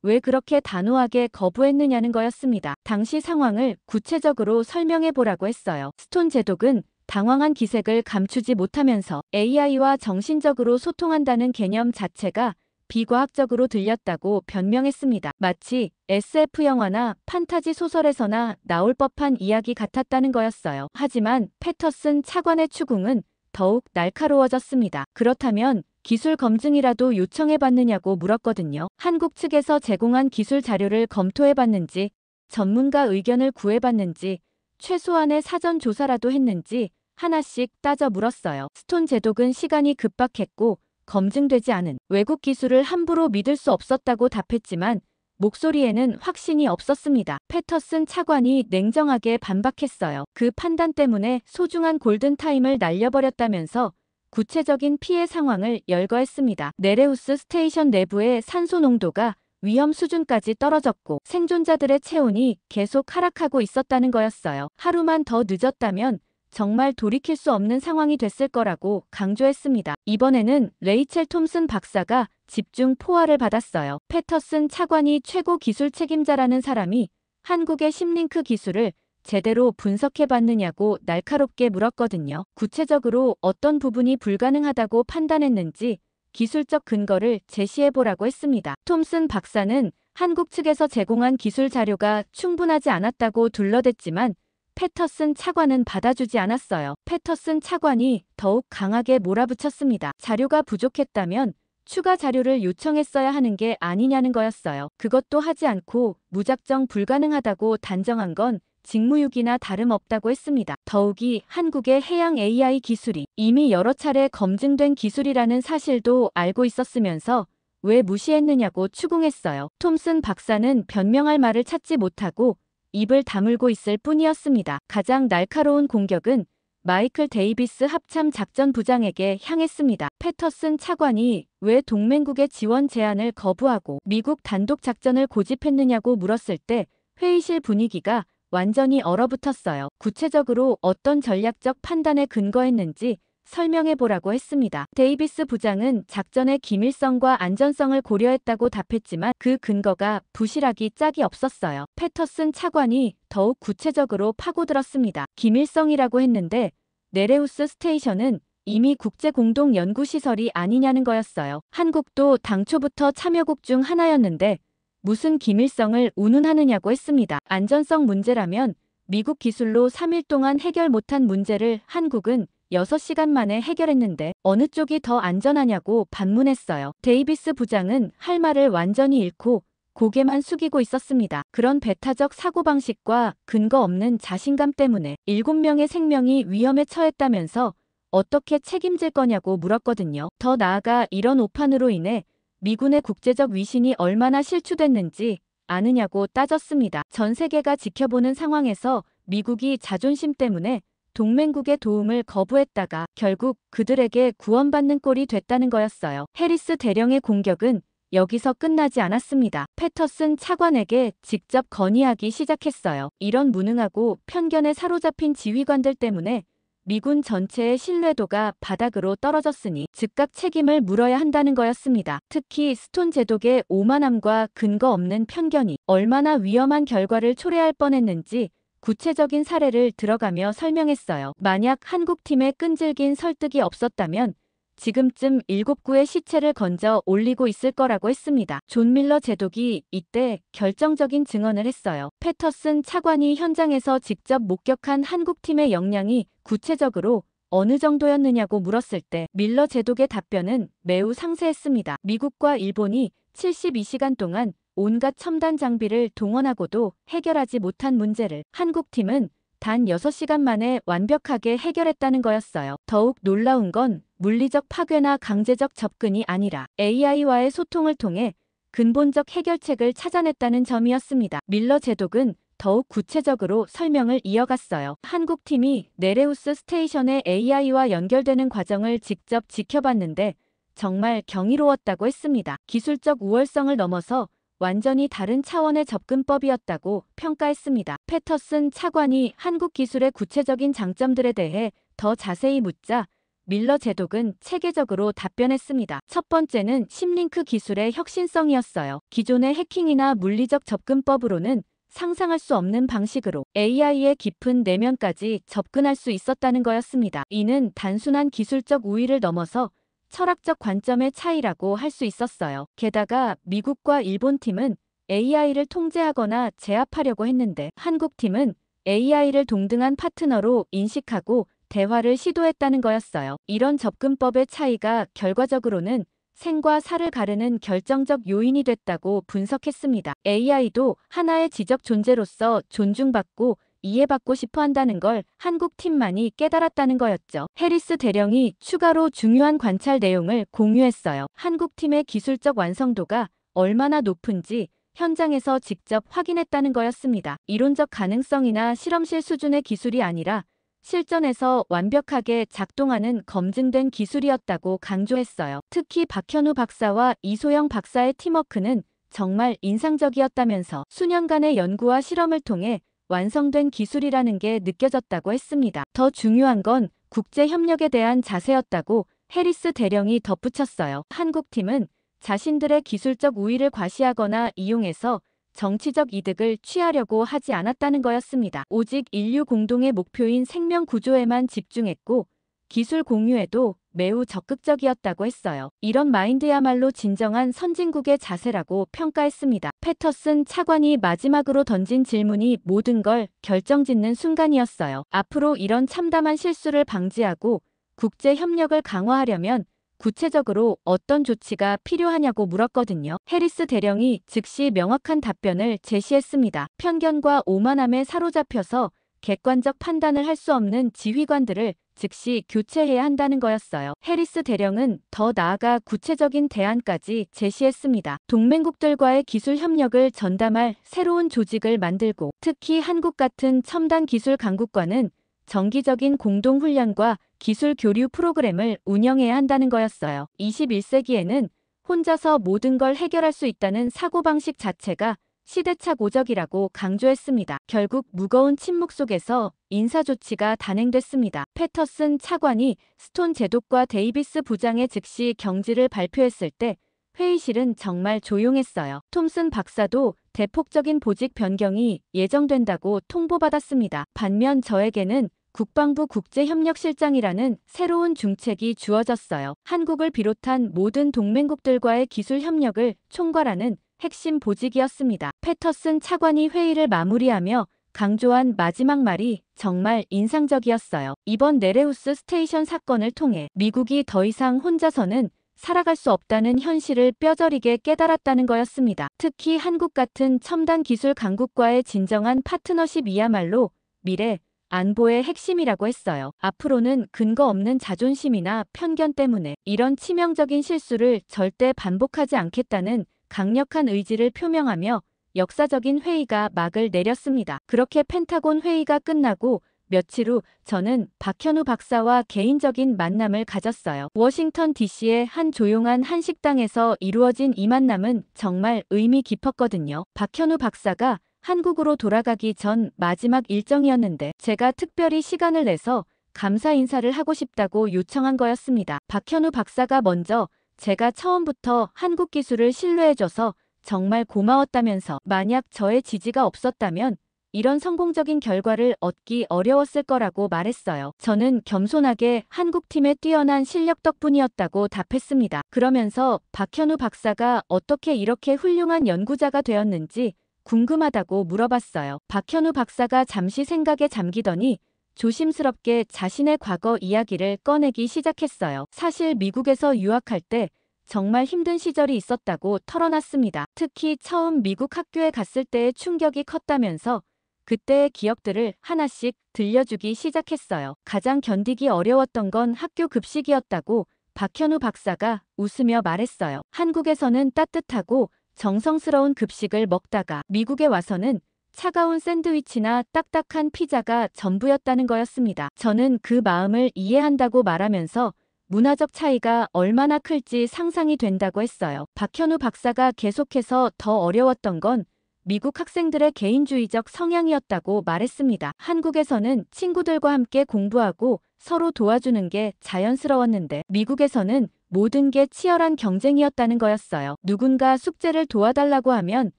왜 그렇게 단호하게 거부했느냐는 거였습니다. 당시 상황을 구체적으로 설명해보라고 했어요. 스톤 제독은 당황한 기색을 감추지 못하면서 AI와 정신적으로 소통한다는 개념 자체가 비과학적으로 들렸다고 변명했습니다. 마치 SF 영화나 판타지 소설에서나 나올 법한 이야기 같았다는 거였어요. 하지만 패터슨 차관의 추궁은 더욱 날카로워졌습니다. 그렇다면 기술 검증이라도 요청해봤느냐고 물었거든요. 한국 측에서 제공한 기술 자료를 검토해봤는지, 전문가 의견을 구해봤는지, 최소한의 사전 조사라도 했는지 하나씩 따져 물었어요. 스톤 제독은 시간이 급박했고 검증되지 않은 외국 기술을 함부로 믿을 수 없었다고 답했지만 목소리에는 확신이 없었습니다. 패터슨 차관이 냉정하게 반박했어요. 그 판단 때문에 소중한 골든타임을 날려버렸다면서 구체적인 피해 상황을 열거했습니다. 네레우스 스테이션 내부의 산소 농도가 위험 수준까지 떨어졌고 생존자들의 체온이 계속 하락하고 있었다는 거였어요. 하루만 더 늦었다면 정말 돌이킬 수 없는 상황이 됐을 거라고 강조했습니다. 이번에는 레이첼 톰슨 박사가 집중 포화를 받았어요. 패터슨 차관이 최고 기술 책임자라는 사람이 한국의 심링크 기술을 제대로 분석해봤느냐고 날카롭게 물었거든요. 구체적으로 어떤 부분이 불가능하다고 판단했는지 기술적 근거를 제시해보라고 했습니다. 톰슨 박사는 한국 측에서 제공한 기술 자료가 충분하지 않았다고 둘러댔지만 패터슨 차관은 받아주지 않았어요. 패터슨 차관이 더욱 강하게 몰아붙였습니다. 자료가 부족했다면 추가 자료를 요청했어야 하는 게 아니냐는 거였어요. 그것도 하지 않고 무작정 불가능하다고 단정한 건 직무유기나 다름없다고 했습니다. 더욱이 한국의 해양 AI 기술이 이미 여러 차례 검증된 기술이라는 사실도 알고 있었으면서 왜 무시했느냐고 추궁했어요. 톰슨 박사는 변명할 말을 찾지 못하고 입을 다물고 있을 뿐이었습니다. 가장 날카로운 공격은 마이클 데이비스 합참 작전부장에게 향했습니다. 패터슨 차관이 왜 동맹국의 지원 제안을 거부하고 미국 단독 작전을 고집했느냐고 물었을 때 회의실 분위기가 완전히 얼어붙었어요. 구체적으로 어떤 전략적 판단에 근거했는지 설명해보라고 했습니다. 데이비스 부장은 작전의 기밀성과 안전성을 고려했다고 답했지만 그 근거가 부실하기 짝이 없었어요. 패터슨 차관이 더욱 구체적으로 파고들었습니다. 기밀성이라고 했는데 네레우스 스테이션은 이미 국제공동연구시설이 아니냐는 거였어요. 한국도 당초부터 참여국 중 하나였는데 무슨 기밀성을 운운하느냐고 했습니다. 안전성 문제라면 미국 기술로 3일 동안 해결 못한 문제를 한국은 6시간 만에 해결했는데 어느 쪽이 더 안전하냐고 반문했어요. 데이비스 부장은 할 말을 완전히 잃고 고개만 숙이고 있었습니다. 그런 배타적 사고방식과 근거 없는 자신감 때문에 7명의 생명이 위험에 처했다면서 어떻게 책임질 거냐고 물었거든요. 더 나아가 이런 오판으로 인해 미군의 국제적 위신이 얼마나 실추됐는지 아느냐고 따졌습니다. 전 세계가 지켜보는 상황에서 미국이 자존심 때문에 동맹국의 도움을 거부했다가 결국 그들에게 구원받는 꼴이 됐다는 거였어요. 해리스 대령의 공격은 여기서 끝나지 않았습니다. 패터슨 차관에게 직접 건의하기 시작했어요. 이런 무능하고 편견에 사로잡힌 지휘관들 때문에 미군 전체의 신뢰도가 바닥으로 떨어졌으니 즉각 책임을 물어야 한다는 거였습니다. 특히 스톤 제독의 오만함과 근거 없는 편견이 얼마나 위험한 결과를 초래할 뻔했는지 구체적인 사례를 들어가며 설명했어요. 만약 한국팀에 끈질긴 설득이 없었다면 지금쯤 7구의 시체를 건져 올리고 있을 거라고 했습니다. 존 밀러 제독이 이때 결정적인 증언을 했어요. 패터슨 차관이 현장에서 직접 목격한 한국팀의 역량이 구체적으로 어느 정도였느냐고 물었을 때 밀러 제독의 답변은 매우 상세했습니다. 미국과 일본이 72시간 동안 온갖 첨단 장비를 동원하고도 해결하지 못한 문제를 한국팀은 단 6시간 만에 완벽하게 해결했다는 거였어요. 더욱 놀라운 건 물리적 파괴나 강제적 접근이 아니라 AI와의 소통을 통해 근본적 해결책을 찾아냈다는 점이었습니다. 밀러 제독은 더욱 구체적으로 설명을 이어갔어요. 한국팀이 네레우스 스테이션의 AI와 연결되는 과정을 직접 지켜봤는데 정말 경이로웠다고 했습니다. 기술적 우월성을 넘어서 완전히 다른 차원의 접근법이었다고 평가했습니다. 패터슨 차관이 한국 기술의 구체적인 장점들에 대해 더 자세히 묻자 밀러 제독은 체계적으로 답변했습니다. 첫 번째는 심링크 기술의 혁신성이었어요. 기존의 해킹이나 물리적 접근법으로는 상상할 수 없는 방식으로 AI의 깊은 내면까지 접근할 수 있었다는 거였습니다. 이는 단순한 기술적 우위를 넘어서 철학적 관점의 차이라고 할 수 있었어요. 게다가 미국과 일본 팀은 AI를 통제하거나 제압하려고 했는데 한국 팀은 AI를 동등한 파트너로 인식하고 대화를 시도했다는 거였어요. 이런 접근법의 차이가 결과적으로는 생과 사를 가르는 결정적 요인이 됐다고 분석했습니다. AI도 하나의 지적 존재로서 존중받고 이해받고 싶어 한다는 걸 한국 팀만이 깨달았다는 거였죠. 해리스 대령이 추가로 중요한 관찰 내용을 공유했어요. 한국 팀의 기술적 완성도가 얼마나 높은지 현장에서 직접 확인했다는 거였습니다. 이론적 가능성이나 실험실 수준의 기술이 아니라 실전에서 완벽하게 작동하는 검증된 기술이었다고 강조했어요. 특히 박현우 박사와 이소영 박사의 팀워크는 정말 인상적이었다면서 수년간의 연구와 실험을 통해 완성된 기술이라는 게 느껴졌다고 했습니다. 더 중요한 건 국제 협력에 대한 자세였다고 해리스 대령이 덧붙였어요. 한국팀은 자신들의 기술적 우위를 과시하거나 이용해서 정치적 이득을 취하려고 하지 않았다는 거였습니다. 오직 인류 공동의 목표인 생명 구조에만 집중했고 기술 공유에도 매우 적극적이었다고 했어요. 이런 마인드야말로 진정한 선진국의 자세라고 평가했습니다. 패터슨 차관이 마지막으로 던진 질문이 모든 걸 결정짓는 순간이었어요. 앞으로 이런 참담한 실수를 방지하고 국제 협력을 강화하려면 구체적으로 어떤 조치가 필요하냐고 물었거든요. 해리스 대령이 즉시 명확한 답변을 제시했습니다. 편견과 오만함에 사로잡혀서 객관적 판단을 할 수 없는 지휘관들을 즉시 교체해야 한다는 거였어요. 해리스 대령은 더 나아가 구체적인 대안까지 제시했습니다. 동맹국들과의 기술 협력을 전담할 새로운 조직을 만들고 특히 한국 같은 첨단 기술 강국과는 정기적인 공동훈련과 기술 교류 프로그램을 운영해야 한다는 거였어요. 21세기에는 혼자서 모든 걸 해결할 수 있다는 사고방식 자체가 시대착 오적이라고 강조했습니다. 결국 무거운 침묵 속에서 인사조치가 단행됐습니다. 패터슨 차관이 스톤 제독과 데이비스 부장의 즉시 경질을 발표했을 때 회의실은 정말 조용했어요. 톰슨 박사도 대폭적인 보직 변경이 예정된다고 통보받았습니다. 반면 저에게는 국방부 국제협력실장이라는 새로운 중책이 주어졌어요. 한국을 비롯한 모든 동맹국들과의 기술 협력을 총괄하는 핵심 보직이었습니다. 패터슨 차관이 회의를 마무리하며 강조한 마지막 말이 정말 인상적이었어요. 이번 네레우스 스테이션 사건을 통해 미국이 더 이상 혼자서는 살아갈 수 없다는 현실을 뼈저리게 깨달았다는 거였습니다. 특히 한국 같은 첨단 기술 강국과의 진정한 파트너십이야말로 미래 안보의 핵심이라고 했어요. 앞으로는 근거 없는 자존심이나 편견 때문에 이런 치명적인 실수를 절대 반복하지 않겠다는 강력한 의지를 표명하며 역사적인 회의가 막을 내렸습니다. 그렇게 펜타곤 회의가 끝나고 며칠 후 저는 박현우 박사와 개인적인 만남을 가졌어요. 워싱턴 DC의 한 조용한 한식당에서 이루어진 이 만남은 정말 의미 깊었거든요. 박현우 박사가 한국으로 돌아가기 전 마지막 일정이었는데 제가 특별히 시간을 내서 감사 인사를 하고 싶다고 요청한 거였습니다. 박현우 박사가 먼저 제가 처음부터 한국 기술을 신뢰해줘서 정말 고마웠다면서 만약 저의 지지가 없었다면 이런 성공적인 결과를 얻기 어려웠을 거라고 말했어요. 저는 겸손하게 한국팀의 뛰어난 실력 덕분이었다고 답했습니다. 그러면서 박현우 박사가 어떻게 이렇게 훌륭한 연구자가 되었는지 궁금하다고 물어봤어요. 박현우 박사가 잠시 생각에 잠기더니 조심스럽게 자신의 과거 이야기를 꺼내기 시작했어요. 사실 미국에서 유학할 때 정말 힘든 시절이 있었다고 털어놨습니다. 특히 처음 미국 학교에 갔을 때의 충격이 컸다면서 그때의 기억들을 하나씩 들려주기 시작했어요. 가장 견디기 어려웠던 건 학교 급식이었다고 박현우 박사가 웃으며 말했어요. 한국에서는 따뜻하고 정성스러운 급식을 먹다가 미국에 와서는 차가운 샌드위치나 딱딱한 피자가 전부였다는 거였습니다. 저는 그 마음을 이해한다고 말하면서 문화적 차이가 얼마나 클지 상상이 된다고 했어요. 박현우 박사가 계속해서 더 어려웠던 건 미국 학생들의 개인주의적 성향이었다고 말했습니다. 한국에서는 친구들과 함께 공부하고 서로 도와주는 게 자연스러웠는데 미국에서는 모든 게 치열한 경쟁이었다는 거였어요. 누군가 숙제를 도와달라고 하면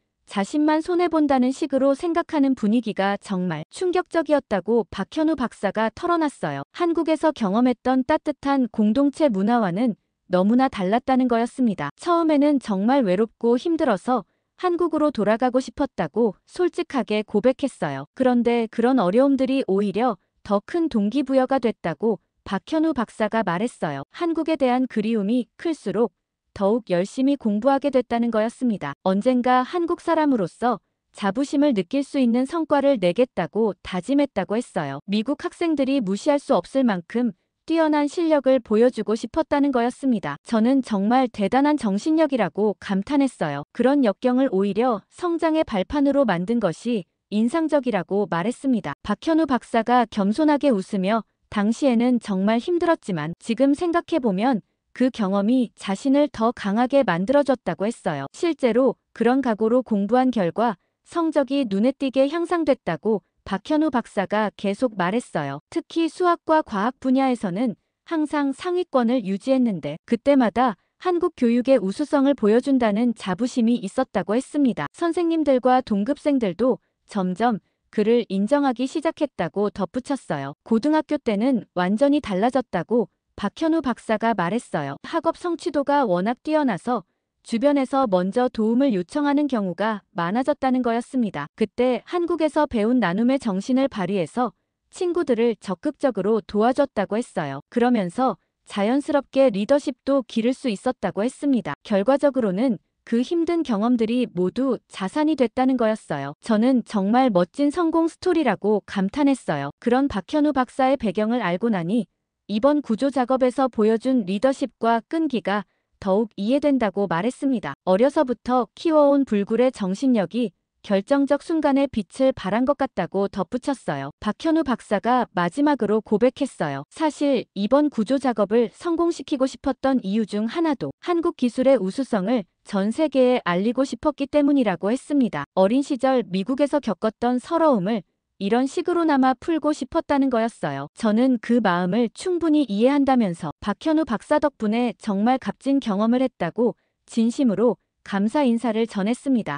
자신만 손해본다는 식으로 생각하는 분위기가 정말 충격적이었다고 박현우 박사가 털어놨어요. 한국에서 경험했던 따뜻한 공동체 문화와는 너무나 달랐다는 거였습니다. 처음에는 정말 외롭고 힘들어서 한국으로 돌아가고 싶었다고 솔직하게 고백했어요. 그런데 그런 어려움들이 오히려 더 큰 동기부여가 됐다고 박현우 박사가 말했어요. 한국에 대한 그리움이 클수록 더욱 열심히 공부하게 됐다는 거였습니다. 언젠가 한국 사람으로서 자부심을 느낄 수 있는 성과를 내겠다고 다짐했다고 했어요. 미국 학생들이 무시할 수 없을 만큼 뛰어난 실력을 보여주고 싶었다는 거였습니다. 저는 정말 대단한 정신력이라고 감탄했어요. 그런 역경을 오히려 성장의 발판으로 만든 것이 인상적이라고 말했습니다. 박현우 박사가 겸손하게 웃으며 당시에는 정말 힘들었지만 지금 생각해보면 그 경험이 자신을 더 강하게 만들어줬다고 했어요. 실제로 그런 각오로 공부한 결과 성적이 눈에 띄게 향상됐다고 박현우 박사가 계속 말했어요. 특히 수학과 과학 분야에서는 항상 상위권을 유지했는데 그때마다 한국 교육의 우수성을 보여준다는 자부심이 있었다고 했습니다. 선생님들과 동급생들도 점점 그를 인정하기 시작했다고 덧붙였어요. 고등학교 때는 완전히 달라졌다고 박현우 박사가 말했어요. 학업 성취도가 워낙 뛰어나서 주변에서 먼저 도움을 요청하는 경우가 많아졌다는 거였습니다. 그때 한국에서 배운 나눔의 정신을 발휘해서 친구들을 적극적으로 도와줬다고 했어요. 그러면서 자연스럽게 리더십도 기를 수 있었다고 했습니다. 결과적으로는 그 힘든 경험들이 모두 자산이 됐다는 거였어요. 저는 정말 멋진 성공 스토리라고 감탄했어요. 그런 박현우 박사의 배경을 알고 나니 이번 구조 작업에서 보여준 리더십과 끈기가 더욱 이해된다고 말했습니다. 어려서부터 키워온 불굴의 정신력이 결정적 순간에 빛을 발한 것 같다고 덧붙였어요. 박현우 박사가 마지막으로 고백했어요. 사실 이번 구조 작업을 성공시키고 싶었던 이유 중 하나도 한국 기술의 우수성을 전 세계에 알리고 싶었기 때문이라고 했습니다. 어린 시절 미국에서 겪었던 서러움을 이런 식으로나마 풀고 싶었다는 거였어요. 저는 그 마음을 충분히 이해한다면서 박현우 박사 덕분에 정말 값진 경험을 했다고 진심으로 감사 인사를 전했습니다.